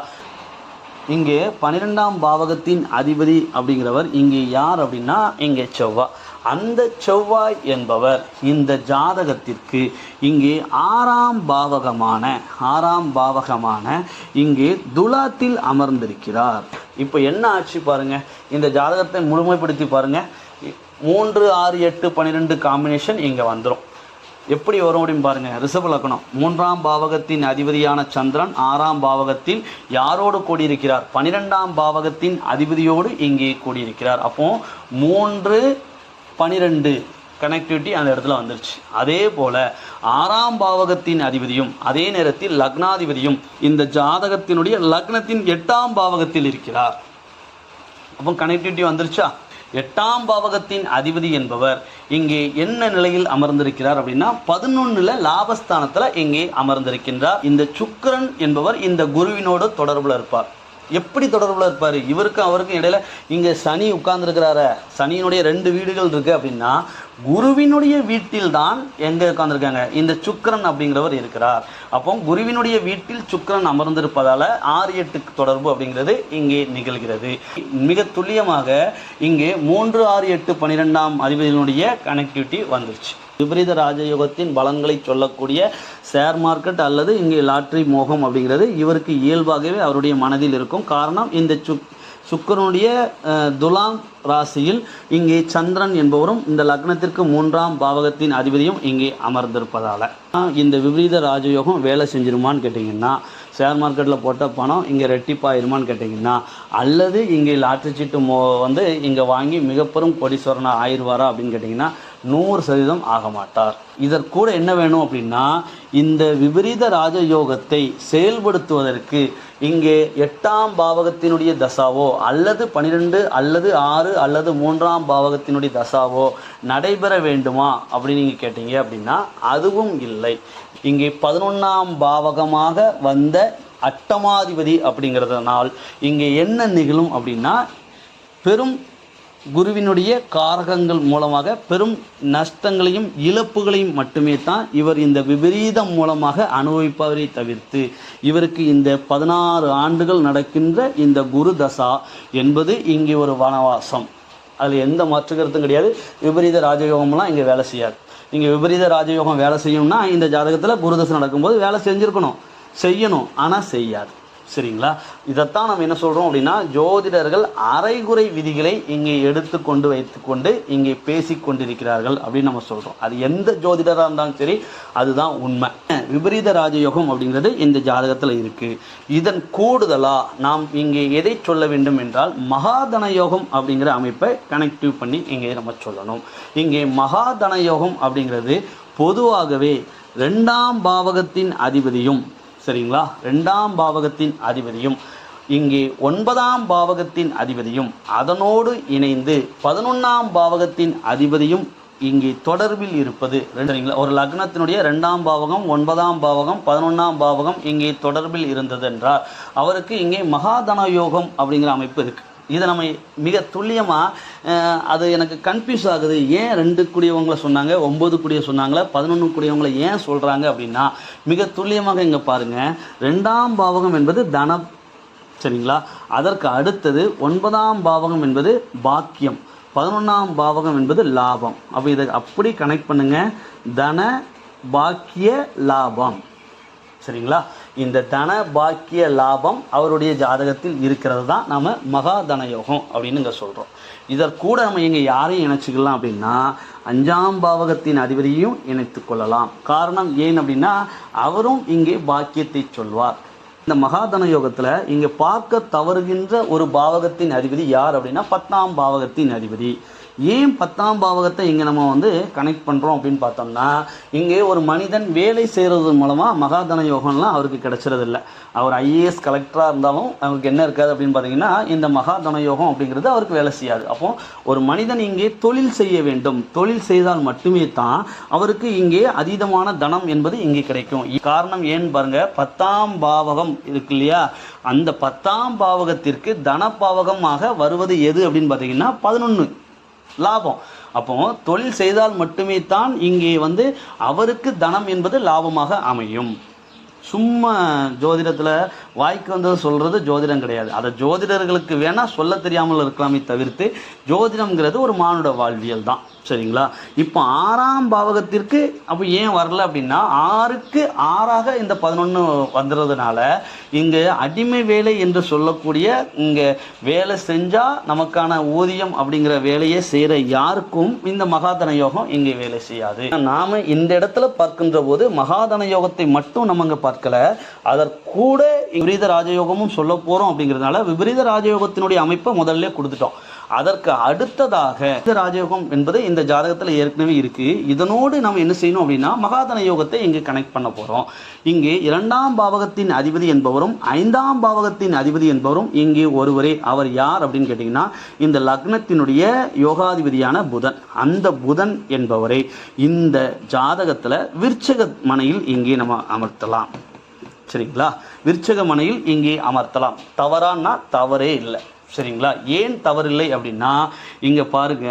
இங்கே 12ஆம் பாவகத்தின் அதிபதி அப்படிங்கிறவர் இங்கே யார் அப்படின்னா இங்கே செவ்வாய். அந்த செவ்வாய் என்பவர் இந்த ஜாதகத்திற்கு இங்கே 6ஆம் பாவகமான இங்கே துலாத்தில் அமர்ந்திருக்கிறார். இப்போ என்ன ஆச்சு பாருங்க, இந்த ஜாதகத்தை முழுமைப்படுத்தி பாருங்க. 3, 6, 8, 12 காம்பினேஷன் இங்கே வந்துடும். எப்படி வரும் அப்படின்னு பாருங்க. ரிஷப லக்னம் 3ஆம் பாவகத்தின் அதிபதியான சந்திரன் 6ஆம் பாவகத்தில் யாரோடு கூடியிருக்கிறார்? 12ஆம் பாவகத்தின் அதிபதியோடு இங்கே கூடியிருக்கிறார். அப்போ 3, 12 கனெக்டிவிட்டி அந்த இடத்துல வந்துருச்சு. அதே போல 6ஆம் பாவகத்தின் அதிபதியும் அதே நேரத்தில் லக்னாதிபதியும் இந்த ஜாதகத்தினுடைய லக்னத்தின் 8ஆம் பாவகத்தில் இருக்கிறார். அப்போ கனெக்டிவிட்டி வந்துருச்சா? 8ஆம் பாவகத்தின் அதிபதி என்பவர் இங்கே என்ன நிலையில் அமர்ந்திருக்கிறார் அப்படின்னா 11ல் லாபஸ்தானத்தில் இங்கே அமர்ந்திருக்கின்றார். இந்த சுக்கிரன் என்பவர் இந்த குருவினோடு தொடர்பில் இருப்பார். எப்படி தொடர்பில் இருப்பார்? இவருக்கும் அவருக்கும் இடையில இங்கே சனி உட்கார்ந்துருக்கிறார, சனியினுடைய 2 வீடுகள் இருக்குது அப்படின்னா குருவினுடைய வீட்டில் தான் எங்கே உட்கார்ந்துருக்காங்க? இந்த சுக்கிரன் அப்படிங்கிறவர் இருக்கிறார். அப்போ குருவினுடைய வீட்டில் சுக்கிரன் அமர்ந்திருப்பதால் 6, 8 தொடர்பு அப்படிங்கிறது இங்கே நிகழ்கிறது. மிக துல்லியமாக இங்கே 3, 6, 8, 12ஆம் அதிபதியினுடைய கனெக்டிவிட்டி வந்துருச்சு. விபரீத ராஜயோகத்தின் பலன்களை சொல்லக்கூடிய ஷேர் மார்க்கெட் அல்லது இங்கே லாட்ரி மோகம் அப்படிங்கிறது இவருக்கு இயல்பாகவே அவருடைய மனதில் இருக்கும். காரணம் இந்த சுக்கிரனுடைய துலாம் ராசியில் இங்கே சந்திரன் என்பவரும் இந்த லக்னத்திற்கு 3ஆம் பாவகத்தின் அதிபதியும் இங்கே அமர்ந்திருப்பதால் இந்த விபரீத ராஜயோகம் வேலை செஞ்சிருமான்னு கேட்டிங்கன்னா, ஷேர் மார்க்கெட்டில் போட்ட பணம் இங்கே ரெட்டிப்பாயிருமான்னு கேட்டிங்கன்னா, அல்லது இங்கே லாட்ரி சீட்டு இங்கே வாங்கி மிகப்பெரும் கோடீஸ்வரனாக ஆயிடுவாரா அப்படின்னு கேட்டிங்கன்னா 100% ஆக மாட்டார். இதற்கூட என்ன வேணும் அப்படின்னா இந்த விபரீத ராஜயோகத்தை செயல்படுத்துவதற்கு இங்கே 8ஆம் பாவகத்தினுடைய தசாவோ அல்லது 12 அல்லது 6 அல்லது 3ஆம் பாவகத்தினுடைய தசாவோ நடைபெற வேண்டுமா அப்படின்னு நீங்கள் கேட்டீங்க அப்படின்னா அதுவும் இல்லை. இங்கே 11ஆம் பாவகமாக வந்த அட்டமாதிபதி அப்படிங்கிறதுனால் இங்கே என்ன நிகழும் அப்படின்னா பெரும் குருவினுடைய காரகங்கள் மூலமாக பெரும் நஷ்டங்களையும் இழப்புகளையும் மட்டுமே தான் இவர் இந்த விபரீதம் மூலமாக அனுபவிப்பவரை தவிர்த்து இவருக்கு இந்த 16 ஆண்டுகள் நடக்கின்ற இந்த குரு தசா என்பது இங்கே ஒரு வனவாசம். அதில் எந்த மாற்று கருத்தும் கிடையாது. விபரீத ராஜயோகம்லாம் இங்கே வேலை செய்யாது. நீங்கள் விபரீத ராஜயோகம் வேலை செய்யணும்னா இந்த ஜாதகத்தில் குருதசை நடக்கும்போது வேலை செய்யணும், ஆனால் செய்யாது. சரிங்களா? இதைத்தான் நம்ம என்ன சொல்கிறோம் அப்படின்னா, ஜோதிடர்கள் அரைகுறை விதிகளை இங்கே எடுத்து வைத்துக்கொண்டு இங்கே பேசி கொண்டிருக்கிறார்கள் அப்படின்னு நம்ம சொல்கிறோம். அது எந்த ஜோதிடராக இருந்தாலும் சரி, அதுதான் உண்மை. விபரீத ராஜயோகம் அப்படிங்கிறது இந்த ஜாதகத்தில் இருக்குது. இதன் கூடுதலாக நாம் இங்கே எதை சொல்ல வேண்டும் என்றால், மகாதன யோகம் அப்படிங்கிற அமைப்பை கனெக்டிவ் பண்ணி இங்கே நம்ம சொல்லணும். இங்கே மகாதன யோகம் அப்படிங்கிறது பொதுவாகவே 2ஆம் பாவகத்தின் அதிபதியும், சரிங்களா, 2ஆம் பாவகத்தின் அதிபதியும் இங்கே 9ஆம் பாவகத்தின் அதிபதியும் அதனோடு இணைந்து 11ஆம் பாவகத்தின் அதிபதியும் இங்கே தொடர்பில் இருப்பது. சரிங்களா? ஒரு லக்னத்தினுடைய 2ஆம் பாவகம், 9ஆம் பாவகம், 11ஆம் பாவகம் இங்கே தொடர்பில் இருந்தது என்றால் அவருக்கு இங்கே மகாதன யோகம் அப்படிங்கிற அமைப்பு இருக்குது. இதை நம்ம மிக துல்லியமாக அது எனக்கு கன்ஃபியூஸ் ஆகுது. ஏன் 2 கூடியவங்களை சொன்னாங்க, 9 கூடிய சொன்னாங்களே, 11 கூடியவங்களை ஏன் சொல்கிறாங்க அப்படின்னா, மிக துல்லியமாக இங்கே பாருங்கள். 2ஆம் பாவகம் என்பது தனம், சரிங்களா. அதற்கு அடுத்தது 9ஆம் பாவகம் என்பது பாக்கியம், 11ஆம் பாவகம் என்பது லாபம். அப்போ இதை அப்படி கனெக்ட் பண்ணுங்கள். தன பாக்கிய லாபம், சரிங்களா. இந்த தன பாக்கிய லாபம் அவருடைய ஜாதகத்தில் இருக்கிறது தான் நாம் மகாதன யோகம் அப்படின்னு இங்கே சொல்கிறோம். இதற்கூட நம்ம இங்கே யாரையும் இணைச்சிக்கலாம் அப்படின்னா, 5ஆம் பாவகத்தின் அதிபதியும் இணைத்து கொள்ளலாம். காரணம் ஏன் அப்படின்னா, அவரும் இங்கே பாக்கியத்தை சொல்வார். இந்த மகாதன யோகத்தில் இங்கே பார்க்க தவறுகின்ற ஒரு பாவகத்தின் அதிபதி யார் அப்படின்னா 10ஆம் பாவகத்தின் அதிபதி. ஏன் 10ஆம் பாவகத்தை இங்கே நம்ம கனெக்ட் பண்ணுறோம் அப்படின்னு பார்த்தோம்னா, இங்கே ஒரு மனிதன் வேலை செய்கிறது மூலமாக மகாதன யோகம்லாம் அவருக்கு கிடைச்சிறதில்ல. அவர் IAS கலெக்டராக இருந்தாலும் அவருக்கு என்ன இருக்காது அப்படின்னு பார்த்தீங்கன்னா, இந்த மகாதன யோகம் அப்படிங்கிறது அவருக்கு வேலை செய்யாது. அப்போது ஒரு மனிதன் இங்கே தொழில் செய்ய வேண்டும், தொழில் செய்தால் மட்டுமே தான் அவருக்கு இங்கே அதீதமான தனம் என்பது இங்கே கிடைக்கும். காரணம் ஏன்னு பாருங்கள், 10ஆம் பாவகம் இருக்கு இல்லையா, அந்த 10ஆம் பாவகத்திற்கு தன பாவகமாக வருவது எது அப்படின்னு பார்த்தீங்கன்னா 11 லாபம். அப்போ தொழில் செய்தால் மட்டுமே தான் இங்கே அவருக்கு தனம் என்பது லாபமாக அமையும். சும்மா ஜோதிடத்தில் வாய்க்கு வந்தது சொல்கிறது ஜோதிடம் கிடையாது. அதை ஜோதிடர்களுக்கு வேணால் சொல்ல தெரியாமல் இருக்கலாமே தவிர்த்து ஜோதிடம்ங்கிறது ஒரு மானுட வாழ்வியல் தான். சரிங்களா? இப்போ 6ஆம் பாவகத்திற்கு அப்போ ஏன் வரல அப்படின்னா, 6க்கு 6ஆக இந்த 11 வந்துடுறதுனால இங்கே அடிமை வேலை என்று சொல்லக்கூடிய இங்கே வேலை செஞ்சால் நமக்கான ஊதியம் அப்படிங்கிற வேலையை செய்கிற யாருக்கும் இந்த மகாதன யோகம் இங்கே வேலை செய்யாது. நாம் இந்த இடத்துல பார்க்கின்ற போது மகாதன யோகத்தை மட்டும் நம்ம இங்கே பார்க்கல, அதற்கூட விபரீத ராஜயோகமும் சொல்ல போகிறோம். அப்படிங்கிறதுனால விபரீத ராஜயோகத்தினுடைய அமைப்பை முதல்ல கொடுத்துட்டோம். அதற்கு அடுத்ததாக ராஜயோகம் என்பது இந்த ஜாதகத்தில் ஏற்கனவே இருக்குது. இதனோடு நம்ம என்ன செய்யணும் அப்படின்னா, மகாதன யோகத்தை இங்கே கனெக்ட் பண்ண போகிறோம். இங்கே 2ஆம் பாவகத்தின் அதிபதி என்பவரும் 5ஆம் பாவகத்தின் அதிபதி என்பவரும் இங்கே ஒருவரே. அவர் யார் அப்படின்னு கேட்டிங்கன்னா, இந்த லக்னத்தினுடைய யோகாதிபதியான புதன். அந்த புதன் என்பவரை இந்த ஜாதகத்தில் விருச்சக மனையில் இங்கே நம்ம அமர்த்தலாம். சரிங்களா? விருச்சக மனையில் இங்கே அமர்த்தலாம். தவறானா தவறே இல்லை. சரிங்களா? ஏன் தவறில்லை அப்படின்னா, இங்கே பாருங்க,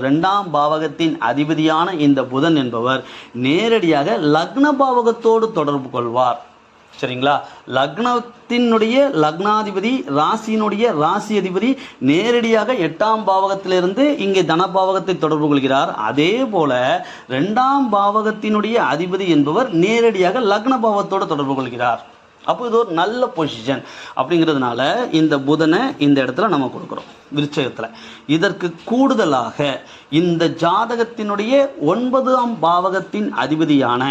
2ஆம் பாவகத்தின் அதிபதியான இந்த புதன் என்பவர் நேரடியாக லக்ன பாவகத்தோடு தொடர்பு கொள்வார். சரிங்களா? லக்னத்தினுடைய லக்னாதிபதி, ராசியினுடைய ராசி அதிபதி நேரடியாக 8ஆம் பாவகத்திலிருந்து இங்கே தனபாவகத்தை தொடர்பு கொள்கிறார். அதே போல 2ஆம் பாவகத்தினுடைய அதிபதி என்பவர் நேரடியாக லக்ன பாவகத்தோடு தொடர்பு கொள்கிறார். அப்போ இது ஒரு நல்ல பொசிஷன். அப்படிங்கிறதுனால இந்த புதனை இந்த இடத்துல நம்ம கொடுக்குறோம் விருச்சகத்தில். இதற்கு கூடுதலாக இந்த ஜாதகத்தினுடைய 9ஆம் பாவகத்தின் அதிபதியான,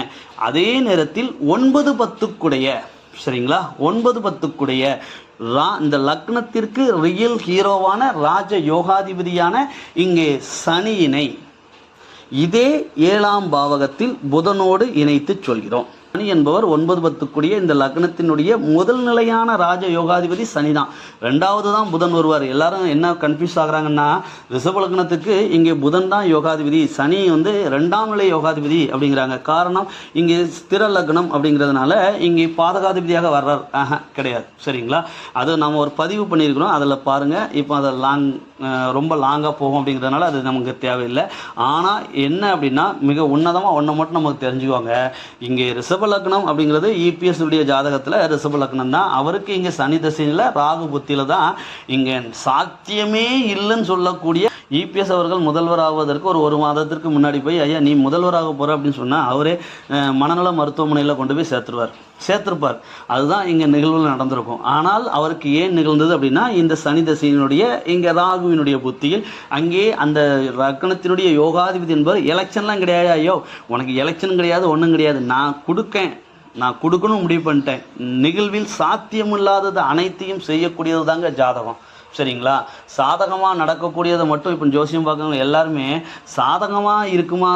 அதே நேரத்தில் 9-10 சரிங்களா, 9-10 இந்த லக்னத்திற்கு ரியல் ஹீரோவான ராஜ யோகாதிபதியான இங்கே சனியினை இதே 7ஆம் பாவகத்தில் புதனோடு இணைத்து சொல்கிறோம். சனி என்பவர் 9-10 இந்த லக்னத்தினுடைய முதல் நிலையான ராஜ யோகாதிபதி சனி தான். ரெண்டாவது தான் புதன் வருவார். எல்லாரும் என்ன கன்ஃபியூஸ் ஆகுறாங்கன்னா, ரிஷப லக்னத்துக்கு இங்கே புதன் தான் யோகாதிபதி, சனி வந்து 2ஆம் நிலை யோகாதிபதி அப்படிங்கிறாங்க. காரணம், இங்கே ஸ்திர லக்னம் அப்படிங்கிறதுனால இங்கே பாதகாதிபதியாக வர்றார். கிடையாது. சரிங்களா? அது நம்ம ஒரு பதிவு பண்ணியிருக்கிறோம், அதில் பாருங்கள். இப்போ அதை ரொம்ப லாங்காக போகும் அப்படிங்கிறதுனால அது நமக்கு தேவையில்லை. ஆனால் என்ன அப்படின்னா, மிக உன்னதமாக ஒன்றை மட்டும் நமக்கு தெரிஞ்சுக்குவாங்க. இங்கே ரிஷப லக்னம் அப்படிங்கிறது இபிஎஸ் உடைய ஜாதகத்தில் ரிஷப லக்னம் தான். அவருக்கு இங்கே சனி தசையில் ராகு புத்தியில் தான் இங்கே சாத்தியமே இல்லைன்னு சொல்லக்கூடிய இபிஎஸ் அவர்கள் முதல்வர் ஆவதற்கு ஒரு மாதத்திற்கு முன்னாடி போய், ஐயா நீ முதல்வராக போகிற அப்படின்னு சொன்னால் அவரே மனநல மருத்துவமனையில் கொண்டு போய் சேர்த்துருப்பார். அதுதான் இங்கே நிகழ்வுகள் நடந்திருக்கும். ஆனால் அவருக்கு ஏன் நிகழ்ந்தது அப்படின்னா, இந்த சனி தசையினுடைய இங்கே ராகுவினுடைய புத்தியில் அங்கே அந்த லக்னத்தினுடைய யோகாதிபதி என்பவர் எலெக்ஷன்லாம் கிடையாது. ஐயோ உனக்கு எலெக்ஷன் கிடையாது, ஒன்றும் கிடையாது, நான் கொடுக்கணும் முடிவு பண்ணிட்டேன். நிகழ்வில் சாத்தியமில்லாதது அனைத்தையும் செய்யக்கூடியது தாங்க ஜாதகம். சரிங்களா? சாதகமாக நடக்கக்கூடியதை மட்டும் இப்போ ஜோசியம் பார்க்கறவங்க எல்லாருமே சாதகமாக இருக்குமா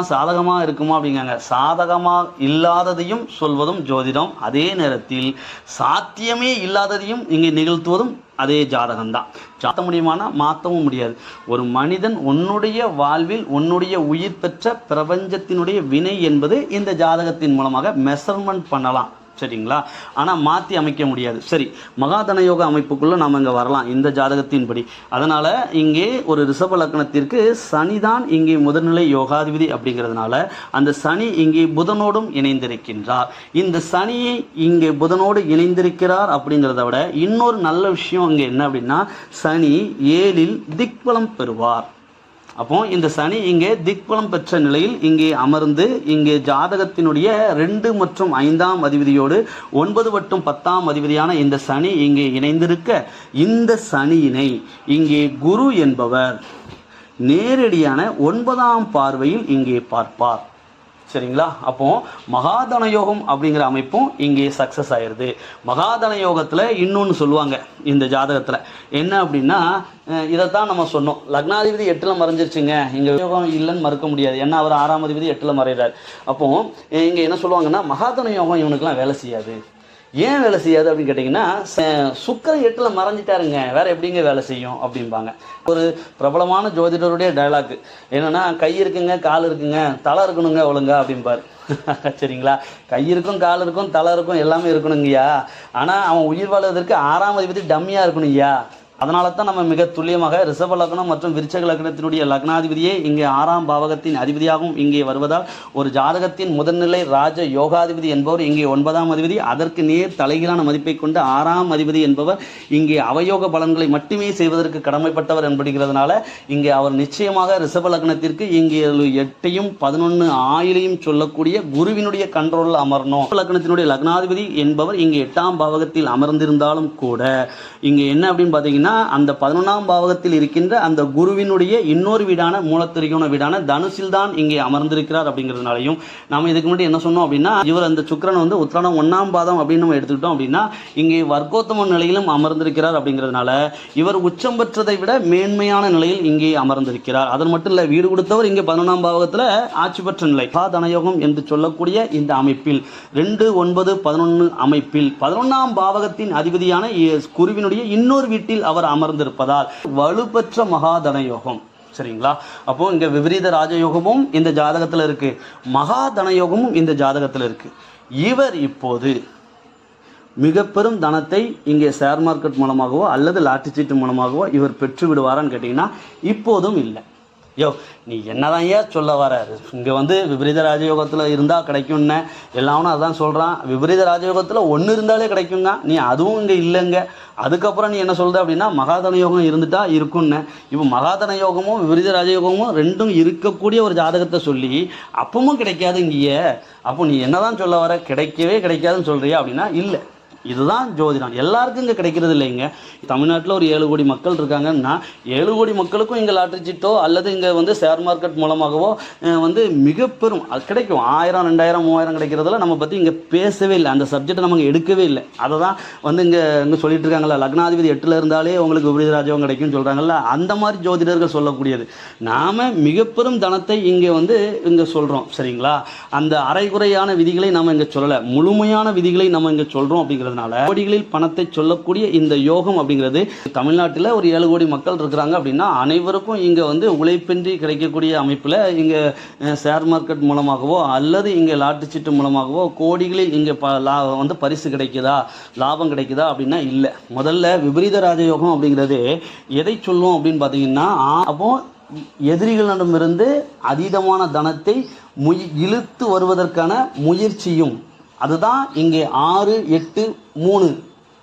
அப்படிங்காங்க. சாதகமாக இல்லாததையும் சொல்வதும் ஜோதிடம், அதே நேரத்தில் சாத்தியமே இல்லாததையும் இங்கே நிகழ்த்துவதும் அதே ஜாதகம்தான். மாற்ற முடியுமானா மாற்றவும் முடியாது. ஒரு மனிதன் உன்னுடைய வாழ்வில் உன்னுடைய உயிர் பெற்ற பிரபஞ்சத்தினுடைய வினை என்பது இந்த ஜாதகத்தின் மூலமாக மெஷர்மெண்ட் பண்ணலாம். சரிங்களா? ஆனால் மாற்றி அமைக்க முடியாது. சரி, மகாதன யோக அமைப்புக்குள்ளே நாம் இங்கே வரலாம் இந்த ஜாதகத்தின்படி. அதனால் இங்கே ஒரு ரிஷப லக்னத்திற்கு சனிதான் இங்கே முதல்நிலை யோகாதிபதி அப்படிங்கிறதுனால அந்த சனி இங்கே புதனோடும் இணைந்திருக்கின்றார். இந்த சனியை இங்கே புதனோடு இணைந்திருக்கிறார் அப்படிங்கிறத விட இன்னொரு நல்ல விஷயம் இங்கே என்ன அப்படின்னா, சனி 7இல் திக்பலம் பெறுவார். அப்போ இந்த சனி இங்கே திக்பலம் பெற்ற நிலையில் இங்கே அமர்ந்து இங்கே ஜாதகத்தினுடைய 2 மற்றும் 5ஆம் அதிபதியோடு 9 மற்றும் 10ஆம் அதிபதியான இந்த சனி இங்கே இணைந்திருக்க, இந்த சனியினை இங்கே குரு என்பவர் நேரடியான 9ஆம் பார்வையில் இங்கே பார்ப்பார். சரிங்களா? அப்போ மகாதன யோகம் அப்படிங்கிற அமைப்பும் இங்கே சக்ஸஸ் ஆயிடுது. மகாதன யோகத்தில் இன்னொன்று சொல்லுவாங்க இந்த ஜாதகத்தில் என்ன அப்படின்னா, இதைத்தான் நம்ம சொன்னோம். லக்னாதிபதி 8ல் மறைஞ்சிருச்சுங்க, இங்கே யோகம் இல்லைன்னு மறுக்க முடியாது. ஏன்னா அவர் 6ஆம் அதிபதி 8ல் மறைகிறார். அப்போ இங்கே என்ன சொல்லுவாங்கன்னா, மகாதன யோகம் இவனுக்கெல்லாம் வேலை செய்யாது. ஏன் வேலை செய்யாது அப்படின்னு கேட்டிங்கன்னா, சுக்கிரன் 8ல் மறைஞ்சிட்டாருங்க, வேற எப்படிங்க வேலை செய்யும் அப்படிம்பாங்க. ஒரு பிரபலமான ஜோதிடருடைய டைலாக் என்னன்னா, கை இருக்குங்க கால் இருக்குங்க, தலை இருக்கணுங்க ஒழுங்கா அப்படிம்பார். சரிங்களா? கை இருக்கும் கால் இருக்கும் தலை இருக்கும் எல்லாமே இருக்கணுங்கய்யா. ஆனால் அவன் உயிர் வாழ்வதற்கு 6ஆம் அதிபதி டம்மியாக இருக்கணுங்கய்யா. அதனால தான் நம்ம மிக துல்லியமாக ரிஷப லக்னம் மற்றும் விருச்சக லக்னத்தினுடைய லக்னாதிபதியே இங்கே 6ஆம் பாவகத்தின் அதிபதியாகவும் இங்கே வருவதால் ஒரு ஜாதகத்தின் முதல்நிலை ராஜ யோகாதிபதி என்பவர் இங்கே 9ஆம் அதிபதி, அதற்கு நேர் தலைகீழான மதிப்பை கொண்டு 6ஆம் அதிபதி என்பவர் இங்கே அவயோக பலன்களை மட்டுமே செய்வதற்கு கடமைப்பட்டவர் என்படுகிறதுனால இங்கே அவர் நிச்சயமாக ரிஷப லக்னத்திற்கு இங்கே 8ஐயும் 11 ஆயிலையும் சொல்லக்கூடிய குருவினுடைய கண்ட்ரோலில் அமரணும். லக்னத்தினுடைய லக்னாதிபதி என்பவர் இங்கே 8ஆம் பாவகத்தில் அமர்ந்திருந்தாலும் கூட இங்கே என்ன அப்படின்னு பார்த்தீங்கன்னா, அந்த 11ஆம் பாவகத்தில் இருக்கின்ற அந்த குருவினுடைய இன்னொரு வீடான மூலத்திரிகோண வீடான தனுசில் தான் இங்கே அமர்ந்திருக்கிறார். அப்படிங்கிறதுனாலையும் நாம் இதுக்கு முன்னாடி என்ன சொன்னோம் அப்படின்னா, இவர் அந்த சுக்கிரன் வந்து உத்திராடம் 1ஆம் பாதம் அப்படின்னு நம்ம எடுத்துக்கிட்டோம் அப்படின்னா இங்கே வர்க்கோத்தம நிலையிலும் அமர்ந்திருக்கிறார். அப்படிங்கிறதுனால இவர் உச்சம் பெற்றதை விட மேன்மையான நிலையில் இங்கே அமர்ந்திருக்கிறார். அது மட்டும் இல்லை, வீடு கொடுத்தவர் இங்கே 11ஆம் பாவகத்தில் ஆட்சி பெற்ற நிலை. தனயோகம் என்று சொல்லக்கூடிய இந்த அமைப்பில் 2, 9, 11 அமைப்பில் 11ஆம் பாவகத்தின் அதிபதியான குருவினுடைய இன்னொரு வீட்டில் அவர் அமர்ந்திருப்பதால் வலுப்பெற்ற மகாதன யோகம். சரிங்களா? அப்போ இங்க விபரீத ராஜயோகமும் இந்த ஜாதகத்தில் இருக்கு, மகாதன யோகமும் இந்த ஜாதகத்தில் இருக்கு. இவர் இப்போது மிக பெரும் தனத்தை இங்கே ஷேர் மார்க்கெட் மூலமாகவோ அல்லது லாட்டரி சீட்டு மூலமாகவோ இவர் பெற்று விடுவாரான்னு கேட்டிங்கன்னா இப்போதும் இல்லை. நீ என்னதான் ஏன் சொல்ல வர, இங்கே வந்து விபரீத ராஜயோகத்தில் இருந்தால் கிடைக்கும்னு எல்லாமே அதான் சொல்கிறான். விபரீத ராஜயோகத்தில் ஒன்று இருந்தாலே கிடைக்குங்க, நீ அதுவும் இங்கே இல்லைங்க. அதுக்கப்புறம் நீ என்ன சொல்கிற அப்படின்னா மகாதன யோகம் இருந்துட்டா இருக்குன்னு. இப்போ மகாதன யோகமும் விபரீத ராஜயோகமும் ரெண்டும் இருக்கக்கூடிய ஒரு ஜாதகத்தை சொல்லி அப்பவும் கிடைக்காது இங்கேயே. அப்போ நீ என்னதான் சொல்ல வர, கிடைக்கவே கிடைக்காதுன்னு சொல்கிறியா அப்படின்னா இல்லை. இதுதான் ஜோதிடம். எல்லாருக்கும் இங்கே கிடைக்கிறது இல்லைங்க. தமிழ்நாட்டில் ஒரு 7 கோடி மக்கள் இருக்காங்கன்னா 7 கோடி மக்களுக்கும் இங்கே லாட்ரி சீட்டோ அல்லது இங்கே வந்து ஷேர் மார்க்கெட் மூலமாகவோ வந்து மிக பெரும் அது கிடைக்கும். 1000 2000 3000 கிடைக்கிறதுல நம்ம பற்றி இங்கே பேசவே இல்லை. அந்த சப்ஜெக்டை நமக்கு எடுக்கவே இல்லை. அதை தான் வந்து இங்கே சொல்லிட்டு இருக்காங்களா, லக்னாதிபதி 8ல் இருந்தாலே உங்களுக்கு விபரீத ராஜயோகம் கிடைக்கும்னு சொல்கிறாங்கல்ல, அந்த மாதிரி ஜோதிடர்கள் சொல்லக்கூடியது. நாம் மிக பெரும் தனத்தை இங்கே வந்து இங்கே சொல்கிறோம். சரிங்களா? அந்த அரைகுறையான விதிகளை நம்ம இங்கே சொல்லலை, முழுமையான விதிகளை நம்ம இங்கே சொல்கிறோம். அப்படிங்கிறதுனால கோடிகளில் பணத்தை சொல்லக்கூடிய இந்த யோகம் அப்படிங்கிறது தமிழ்நாட்டில் ஒரு 7 கோடி மக்கள் இருக்கிறாங்க அப்படின்னா அனைவருக்கும் இங்கே வந்து உழைப்பின்றி கிடைக்கக்கூடிய அமைப்பில் இங்கே ஷேர் மார்க்கெட் மூலமாகவோ அல்லது இங்கே லாட்டரி சீட்டு மூலமாகவோ கோடிகளில் இங்கே வந்து பரிசு கிடைக்குதா, லாபம் கிடைக்குதா அப்படின்னா இல்லை. முதல்ல விபரீத ராஜயோகம் அப்படிங்கிறது எதை சொல்லும் அப்படின்னு பார்த்தீங்கன்னா, அப்போ எதிரிகளிடமிருந்து அதீதமான தனத்தை இழுத்து வருவதற்கான முயற்சியும், அதுதான் இங்கே 6 8 3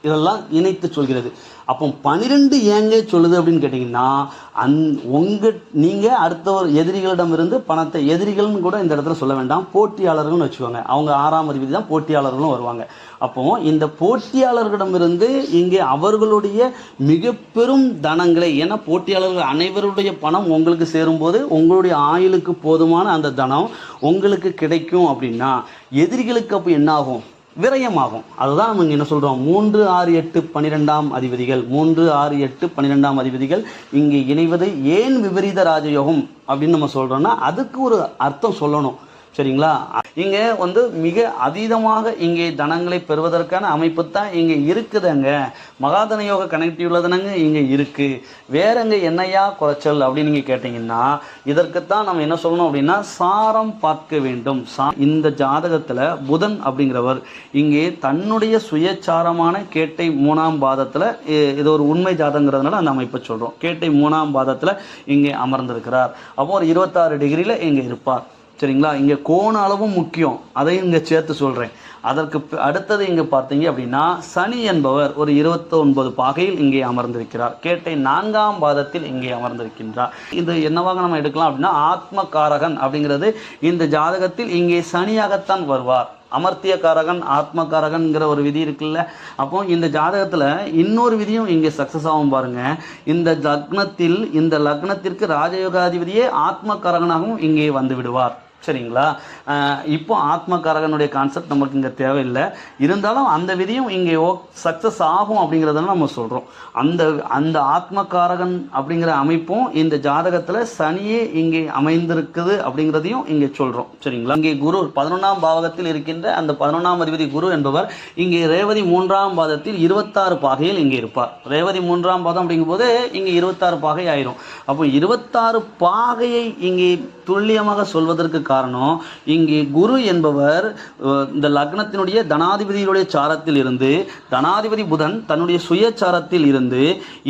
இதெல்லாம் இணைத்து சொல்கிறது. அப்போ 12 ஏங்க சொல்லுது அப்படின்னு கேட்டிங்கன்னா, நீங்கள் அடுத்த ஒரு எதிரிகளிடமிருந்து பணத்தை, எதிரிகள்னு கூட இந்த இடத்துல சொல்ல வேண்டாம், போட்டியாளர்கள்னு வச்சுக்கோங்க. அவங்க 6ஆம் அதிபதி தான் போட்டியாளர்களும் வருவாங்க. அப்போ இந்த போட்டியாளர்களிடமிருந்து இங்கே அவர்களுடைய மிக பெரும் தனங்களை, ஏன்னா போட்டியாளர்கள் அனைவருடைய பணம் உங்களுக்கு சேரும்போது உங்களுடைய ஆயுளுக்கு போதுமான அந்த தனம் உங்களுக்கு கிடைக்கும். அப்படின்னா எதிரிகளுக்கு அப்போ என்ன ஆகும்? விரயமாகும். அதுதான் நம்ம என்ன சொல்கிறோம், 3 6 8 12ஆம் அதிபதிகள், 3 6 8 12ஆம் அதிபதிகள் இங்கே இணைவது ஏன் விபரீத ராஜயோகம் அப்படின்னு நம்ம சொல்கிறோன்னா அதுக்கு ஒரு அர்த்தம் சொல்லணும். சரிங்களா? இங்கே வந்து மிக அதீதமாக இங்கே தனங்களை பெறுவதற்கான அமைப்பு தான் இங்கே இருக்குதுங்க. மகாதன யோக கனெக்டிவ் உள்ளதுனங்க இங்கே இருக்குது. வேறங்க என்னையா குறைச்சல் அப்படின்னு நீங்கள் கேட்டிங்கன்னா, இதற்குத்தான் நம்ம என்ன சொல்லணும் அப்படின்னா சாரம் பார்க்க வேண்டும். இந்த ஜாதகத்தில் புதன் அப்படிங்கிறவர் இங்கே தன்னுடைய சுயச்சாரமான கேட்டை 3ஆம் பாதத்தில், இது ஒரு உண்மை ஜாதகங்கிறதுனால அந்த அமைப்பை சொல்கிறோம், கேட்டை 3ஆம் பாதத்தில் இங்கே அமர்ந்திருக்கிறார். அப்போ ஒரு 26 டிகிரியில் இங்கே இருப்பார். சரிங்களா? இங்கே கோண அளவும் முக்கியம், அதையும் இங்கே சேர்த்து சொல்கிறேன். அதற்கு அடுத்தது இங்கே பார்த்தீங்க அப்படின்னா சனி என்பவர் ஒரு 29 பாகையில் இங்கே அமர்ந்திருக்கிறார். கேட்டை 4ஆம் பாதத்தில் இங்கே அமர்ந்திருக்கின்றார். இது என்னவாக நம்ம எடுக்கலாம் அப்படின்னா ஆத்மகாரகன் அப்படிங்கிறது இந்த ஜாதகத்தில் இங்கே சனியாகத்தான் வருவார். அமர்த்திய காரகன் ஆத்மகாரகன்கிற ஒரு விதி இருக்குல்ல. அப்போ இந்த ஜாதகத்தில் இன்னொரு விதியும் இங்கே சக்ஸஸ் ஆகும் பாருங்க. இந்த லக்னத்திற்கு ராஜயோகாதிபதியே ஆத்மகாரகனாகவும் இங்கே வந்து விடுவார். சரிங்களா? இப்போ ஆத்மகாரகனுடைய கான்செப்ட் நமக்கு இங்கே தேவையில்லை. இருந்தாலும் அந்த விதியும் இங்கே சக்ஸஸ் ஆகும் அப்படிங்கிறதெல்லாம் நம்ம சொல்கிறோம். அந்த ஆத்மகாரகன் அப்படிங்கிற அமைப்பும் இந்த ஜாதகத்தில் சனியே இங்கே அமைந்திருக்குது அப்படிங்கிறதையும் இங்கே சொல்கிறோம். சரிங்களா? இங்கே குரு 11ஆம் பாவகத்தில் இருக்கின்ற அந்த 11ஆம் அதிபதி குரு என்பவர் இங்கே ரேவதி 3ஆம் பாதத்தில் 26 பாகையில் இங்கே இருப்பார். ரேவதி 3ஆம் பாதம் அப்படிங்கும்போது இங்கே 26 பாகை ஆயிரும். அப்போ 26 பாகையை இங்கே துல்லியமாக சொல்வதற்கு காரணம், இங்கே குரு என்பவர் இந்த லக்னத்தினுடைய தனாதிபதியுடைய சாரத்தில் இருந்து, தனாதிபதி புதன் தன்னுடைய சுயச்சாரத்தில் இருந்து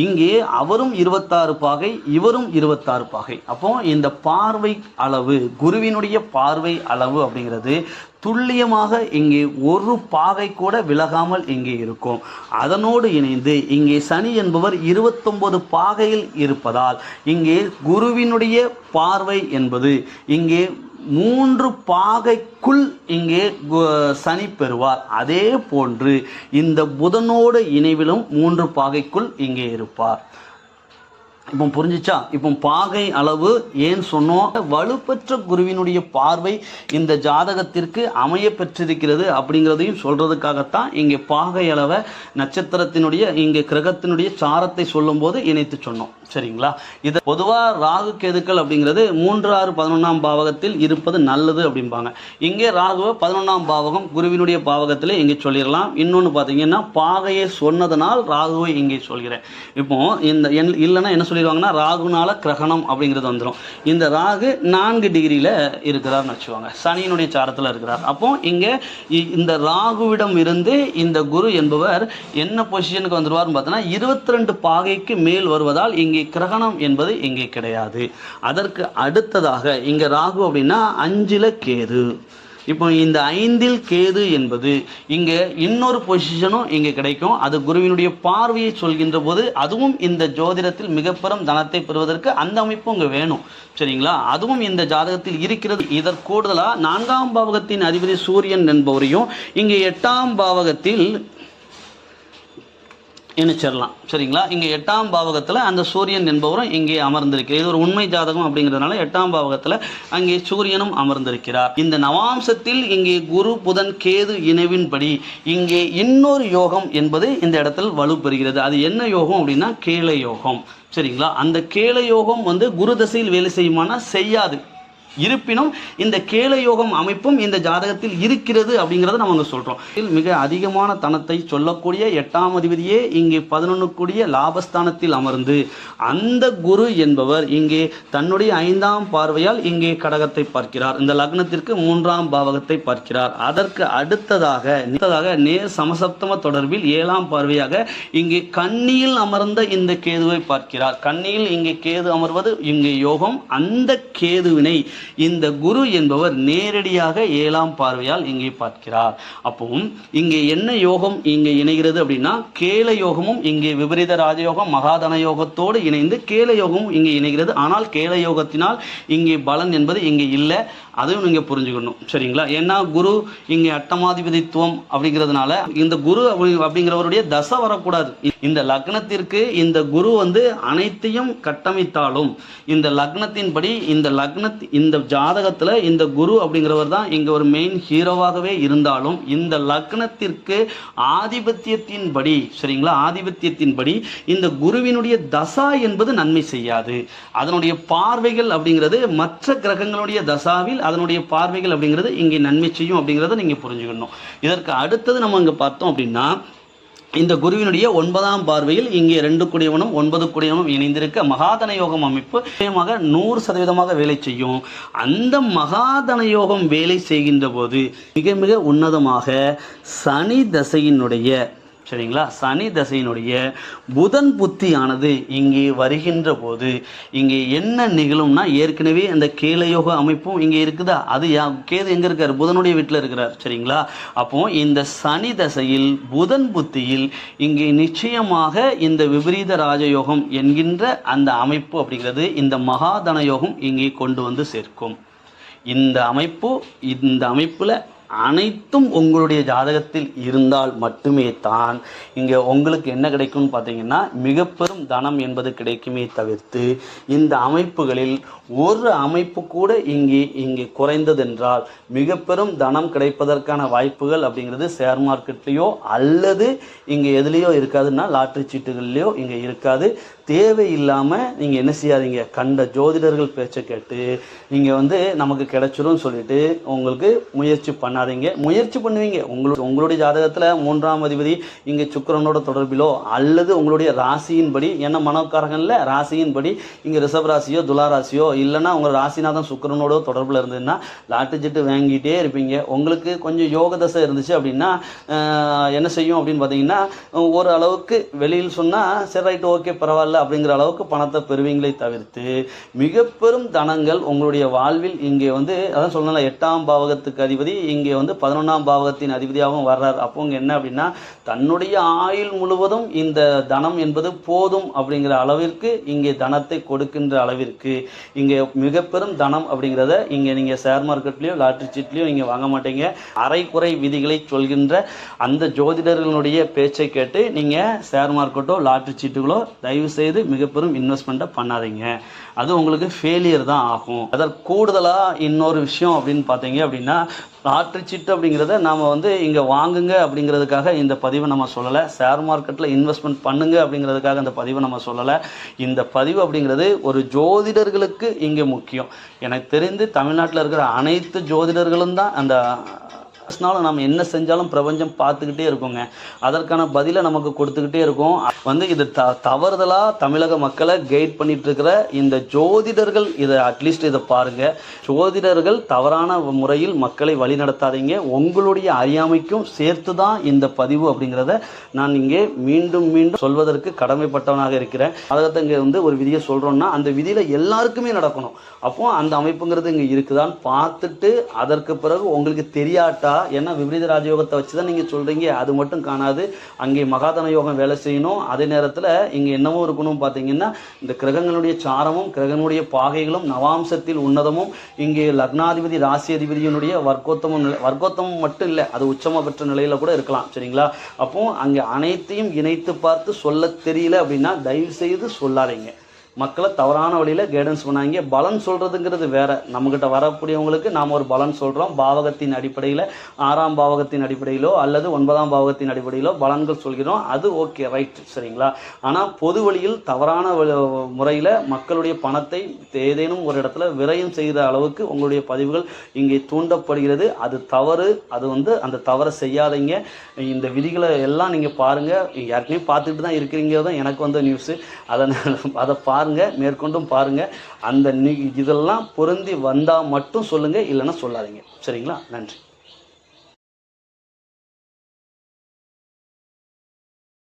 இங்கே அவரும் 26 பாகை, இவரும் 26 பாகை. அப்போ இந்த பார்வை அளவு, குருவினுடைய பார்வை அளவு அப்படிங்கிறது துல்லியமாக இங்கே ஒரு பாகை கூட விலகாமல் இங்கே இருக்கும். அதனோடு இணைந்து இங்கே சனி என்பவர் 29 பாகையில் இருப்பதால் இங்கே குருவினுடைய பார்வை என்பது இங்கே 3 பாகைக்குள் இங்கே சனி பெறுவார். அதே போன்று இந்த புதனோடு இணைவிலும் 3 பாகைக்குள் இங்கே இருப்பார். இப்போ புரிஞ்சிச்சா? இப்போ பாகை அளவு ஏன் சொன்னோம், வலுப்பெற்ற குருவினுடைய பார்வை இந்த ஜாதகத்திற்கு அமைய பெற்றிருக்கிறது அப்படிங்கிறதையும் சொல்றதுக்காகத்தான் இங்கே பாகை அளவை நட்சத்திரத்தினுடைய இங்கே கிரகத்தினுடைய சாரத்தை சொல்லும் போது இணைத்து சொன்னோம். சரிங்களா? இது பொதுவாக ராகு கேதுக்கள் அப்படிங்கிறது 3 6 11ஆம் பாவகத்தில் இருப்பது நல்லது அப்படிம்பாங்க. இங்கே ராகுவை 11ஆம் பாவகம் குருவினுடைய பாவகத்திலே இங்கே சொல்லிடலாம். இன்னொன்று பார்த்தீங்கன்னா பாகையை சொன்னதனால் ராகுவை இங்கே சொல்கிறேன். இப்போ இந்த இல்லைன்னா என்ன சொல்லிடுவாங்கன்னா ராகுனால கிரகணம் அப்படிங்கிறது வந்துடும். இந்த ராகு 4 டிகிரியில் இருக்கிறார்னு வச்சுவாங்க, சனியினுடைய சாரத்தில் இருக்கிறார். அப்போ இங்கே இந்த ராகுவிடம் இருந்து இந்த குரு என்பவர் என்ன பொசிஷனுக்கு வந்துடுவார்னு பார்த்தோன்னா 22 பாகைக்கு மேல் வருவதால் இங்கே கிரகணம் என்பது இங்கே கிடையாது. அதற்கு அடுத்ததாக இங்கே ராகு அப்படின்னா 5ல் கேது. இப்போ இந்த 5ல் கேது என்பது இங்கே இன்னொரு பொசிஷனும் இங்கே கிடைக்கும். அது குருவினுடைய பார்வையை சொல்கின்ற போது அதுவும் இந்த ஜோதிடத்தில் மிக பெரும் தனத்தை பெறுவதற்கு அந்த அமைப்பும் இங்கே வேணும். சரிங்களா? அதுவும் இந்த ஜாதகத்தில் இருக்கிறது. இதற்கு கூடுதலாக 4ஆம் பாவகத்தின் அதிபதி சூரியன் என்பவரையும் இங்கே 8ஆம் பாவகத்தில் இணைச்சிடலாம். சரிங்களா? இங்கே 8ஆம் பாவகத்தில் அந்த சூரியன் என்பவரும் இங்கே அமர்ந்திருக்கிறார். இது ஒரு உண்மை ஜாதகம் அப்படிங்கிறதுனால 8ஆம் பாவகத்தில் அங்கே சூரியனும் அமர்ந்திருக்கிறார். இந்த நவாம்சத்தில் இங்கே குரு புதன் கேது இணைவின்படி இங்கே இன்னொரு யோகம் என்பது இந்த இடத்தில் வலுப்பெறுகிறது. அது என்ன யோகம் அப்படின்னா கேள யோகம். சரிங்களா? அந்த கேள யோகம் குரு தசையில் வேலை செய்யுமானா செய்யாது. இருப்பினும் இந்த கேள யோகம் அமைப்பும் இந்த ஜாதகத்தில் இருக்கிறது அப்படிங்கிறத நம்ம சொல்றோம். மிக அதிகமான தனத்தை சொல்லக்கூடிய 8ஆம் அதிபதியே இங்கே 11 கூடிய லாபஸ்தானத்தில் அமர்ந்து அந்த குரு என்பவர் இங்கே தன்னுடைய 5ஆம் பார்வையால் இங்கே கடகத்தை பார்க்கிறார். இந்த லக்னத்திற்கு 3ஆம் பாவகத்தை பார்க்கிறார். அதற்கு அடுத்ததாக நேர் சமசப்தம தொடர்பில் 7ஆம் பார்வையாக இங்கே கன்னியில் அமர்ந்த இந்த கேதுவை பார்க்கிறார். கன்னியில் இங்கே கேது அமர்வது இங்கே யோகம். அந்த கேதுவினை இந்த குரு என்பவர் நேரடியாக 7ஆம் பார்வையால் இங்கே பார்க்கிறார். அப்பவும் இங்கே என்ன யோகம் இங்கே இணைகிறது அப்படின்னா கேள யோகமும் இங்கே விபரீத ராஜயோகம் மகாதன யோகத்தோடு இணைந்து கேள யோகமும் இங்கே இணைகிறது. ஆனால் கேள யோகத்தினால் இங்கே பலன் என்பது இங்கே இல்லை. அதையும் நீங்க புரிஞ்சுக்கணும். சரிங்களா? ஏன்னா குரு இங்கே அட்டமாதிபதித்துவம் அப்படிங்கிறதுனால இந்த குரு அப்படிங்கிறவருடைய தசை வரக்கூடாது. இந்த லக்னத்திற்கு இந்த குரு அனைத்தையும் கட்டமைத்தாலும் இந்த லக்னத்தின்படி இந்த ஜாதகத்துல இந்த குரு அப்படிங்கிறவர் தான் இங்க ஒரு மெயின் ஹீரோவாகவே இருந்தாலும் இந்த லக்னத்திற்கு ஆதிபத்தியத்தின்படி, சரிங்களா, ஆதிபத்தியத்தின்படி இந்த குருவினுடைய தசா என்பது நன்மை செய்யாது. அதனுடைய பார்வைகள் அப்படிங்கிறது மற்ற கிரகங்களுடைய தசாவில் அதனுடைய பார்வைகள் அப்படிங்கிறது இங்கே நன்மை செய்யும் அப்படிங்கிறத நீங்க புரிஞ்சுக்கணும். இதற்கு அடுத்தது நம்ம இங்க பார்த்தோம் அப்படின்னா இந்த குருவினுடைய 9ஆம் பார்வையில் இங்கே 2 கூடியவனும் 9 கூடியவனும் இணைந்திருக்க மகாதன யோகம் அமைப்பு நிச்சயமாக 100% வேலை செய்யும். அந்த மகாதன யோகம் வேலை செய்கின்ற போது மிக மிக உன்னதமாக சனி தசையினுடைய, சரிங்களா, சனி தசையினுடைய புதன் புத்தியானது இங்கே வருகின்ற போது இங்கே என்ன நிகழும்னா ஏற்கனவே அந்த கேளயோக அமைப்பும் இங்கே இருக்குதா, அது கேது எங்க இருக்காரு, புதனுடைய வீட்டில் இருக்கிறார். சரிங்களா? அப்போ இந்த சனி தசையில் புதன் புத்தியில் இங்கே நிச்சயமாக இந்த விபரீத ராஜயோகம் என்கின்ற அந்த அமைப்பு அப்படிங்கிறது இந்த மகாதன யோகம் இங்கே கொண்டு சேர்க்கும். இந்த அமைப்புல அனைத்தும் உங்களுடைய ஜாதகத்தில் இருந்தால் மட்டுமே தான் இங்கே உங்களுக்கு என்ன கிடைக்கும்னு பார்த்தீங்கன்னா மிக பெரும் தனம் என்பது கிடைக்குமே தவிர்த்து இந்த அமைப்புகளில் ஒரு அமைப்பு கூட இங்கே குறைந்ததென்றால் மிக பெரும் தனம் கிடைப்பதற்கான வாய்ப்புகள் அப்படிங்கிறது ஷேர் மார்க்கெட்லேயோ அல்லது இங்கே எதுலேயோ இருக்காதுன்னா லாட்ரி சீட்டுகள்லையோ இங்கே இருக்காது. தேவையில்லாமல் நீங்கள் என்ன செய்யாதீங்க, கண்ட ஜோதிடர்கள் பேச்சை கேட்டு நீங்கள் நமக்கு கிடைச்சிரும் சொல்லிட்டு உங்களுக்கு முயற்சி பண்ணாதீங்க. முயற்சி பண்ணுவீங்க, உங்களுடைய ஜாதகத்தில் 3ஆம் அதிபதி இங்கே சுக்கிரனோட தொடர்பிலோ அல்லது உங்களுடைய ராசியின்படி, என்ன மனோக்காரகன்ல ராசியின்படி இங்கே ரிஷப ராசியோ துலா ராசியோ இல்லைன்னா உங்கள் ராசிநாதன் சுக்கிரனோட தொடர்பில் இருந்ததுன்னா லாட்டு சீட்டு வாங்கிட்டே இருப்பீங்க. உங்களுக்கு கொஞ்சம் யோக தசை இருந்துச்சு அப்படின்னா என்ன செய்யும் அப்படின்னு பார்த்தீங்கன்னா ஒரு அளவுக்கு வெளியில் சொன்னால் சரி ரைட்டு ஓகே பரவாயில்ல அப்படிங்கிற அளவுக்கு பணத்தை பெறுவீங்களே தவிர்த்து மிக பெரும் தனங்கள் உங்களுடைய வாழ்வில் இங்கே அதான் சொல்லலாம் 8ஆம் பாவகத்துக்கு அதிபதி இங்கே 11ஆம் பாவகத்தின் அதிபதியாகவும் வர்றார். அப்போ இங்கே என்ன அப்படின்னா தன்னுடைய ஆயுள் முழுவதும் இந்த தனம் என்பது போதும் அப்படிங்கிற அளவிற்கு இங்கே தனத்தை கொடுக்கின்ற அளவிற்கு இங்கே மிக பெரும் தனம் அப்படிங்கிறத இங்கே நீங்கள் ஷேர் மார்க்கெட்லேயோ லாட்ரி சீட்லேயோ நீங்கள் வாங்க மாட்டீங்க. அரைக்குறை விதிகளை சொல்கின்ற அந்த ஜோதிடர்களுடைய பேச்சை கேட்டு நீங்கள் ஷேர் மார்க்கெட்டோ லாட்ரி சீட்டுகளோ தயவு செய்து மிக பெரும் இன்வெஸ்ட்மெண்ட்டை பண்ணாதீங்க. அது உங்களுக்கு ஃபெயிலியர் தான் ஆகும். அதற்கு கூடுதலாக இன்னொரு விஷயம் அப்படின்னு பார்த்தீங்க அப்படின்னா லாட்ரி சீட்டு அப்படிங்கிறத நாம் இங்கே வாங்குங்க அப்படிங்கிறதுக்காக இந்த பதிவை நம்ம சொல்லலை. ஷேர் மார்க்கெட்டில் இன்வெஸ்ட்மெண்ட் பண்ணுங்க அப்படிங்கிறதுக்காக இந்த பதிவை நம்ம சொல்லலை. இந்த பதிவு அப்படிங்கிறது ஒரு ஜோதிடர்களுக்கு இங்கே முக்கியம். எனக்கு தெரிந்து தமிழ்நாட்டில் இருக்கிற அனைத்து ஜோதிடர்களும் தான் அந்த நம்ம என்ன செஞ்சாலும் பிரபஞ்சம் பார்த்துக்கிட்டே இருக்குங்க. அதற்கான பதிலை நமக்கு கொடுத்துக்கிட்டே இருக்கும். இது தவறுதலாக தமிழக மக்களை கைட் பண்ணிட்டு இருக்கிற இந்த ஜோதிடர்கள் இதை அட்லீஸ்ட் இதை பாருங்க. ஜோதிடர்கள் தவறான முறையில் மக்களை வழி நடத்தாதீங்க. உங்களுடைய அறியாமைக்கும் சேர்த்து தான் இந்த பதிவு அப்படிங்கிறத நான் இங்கே மீண்டும் மீண்டும் சொல்வதற்கு கடமைப்பட்டவனாக இருக்கிறேன். அதற்கு இங்கே ஒரு விதியை சொல்றோம்னா அந்த விதியில எல்லாருக்குமே நடக்கணும். அப்போ அந்த அமைப்புங்கிறது இங்கே இருக்குதான்னு பார்த்துட்டு அதற்கு பிறகு உங்களுக்கு தெரியாட்டா ஏன்னா விபரீத ராஜயோகத்தை வச்சு தான் நீங்கள் சொல்கிறீங்க, அது மட்டும் காணாது. அங்கே மகாதன யோகம் வேலை செய்யணும், அதே நேரத்தில் இங்கே என்னவோ இருக்கணும் பார்த்தீங்கன்னா இந்த கிரகங்களுடைய சாரமும் கிரகங்களுடைய பாகைகளும் நவாம்சத்தில் உன்னதமும் இங்கே லக்னாதிபதி ராசி அதிபதியினுடைய வர்க்கோத்தமம் மட்டும் இல்லை, அது உச்சமாக பெற்ற நிலையில் கூட இருக்கலாம். சரிங்களா? அப்போ அங்கே அனைத்தையும் இணைத்து பார்த்து சொல்ல தெரியல அப்படின்னா தயவு செய்து சொல்லாதீங்க. மக்களை தவறான வழியில் கைடன்ஸ் பண்ணாங்க. பலன் சொல்கிறதுங்கிறது வேறு. நம்மக்கிட்ட வரக்கூடியவங்களுக்கு நாம் ஒரு பலன் சொல்கிறோம், பாவகத்தின் அடிப்படையில் 6ஆம் பாவகத்தின் அடிப்படையிலோ அல்லது 9ஆம் பாவகத்தின் அடிப்படையிலோ பலன்கள் சொல்கிறோம், அது ஓகே, ரைட். சரிங்களா? ஆனால் பொது வழியில் தவறான முறையில் மக்களுடைய பணத்தை ஏதேனும் ஒரு இடத்துல விரயம் செய்கிற அளவுக்கு உங்களுடைய பதிவுகள் இங்கே தூண்டப்படுகிறது. அது தவறு. அது அந்த தவறை செய்யாதீங்க. இந்த விதிகளை எல்லாம் நீங்கள் பாருங்கள். யாருக்குமே பார்த்துக்கிட்டு தான் இருக்கிறீங்க தான் எனக்கு வந்த நியூஸு. அதை பாருங்கள், மேற்கொண்டும் பாருங்கள். அந்த இதெல்லாம் பொருந்தி வந்தால் மட்டும் சொல்லுங்கள், இல்லைன்னா சொல்லாதீங்க. சரிங்களா? நன்றி.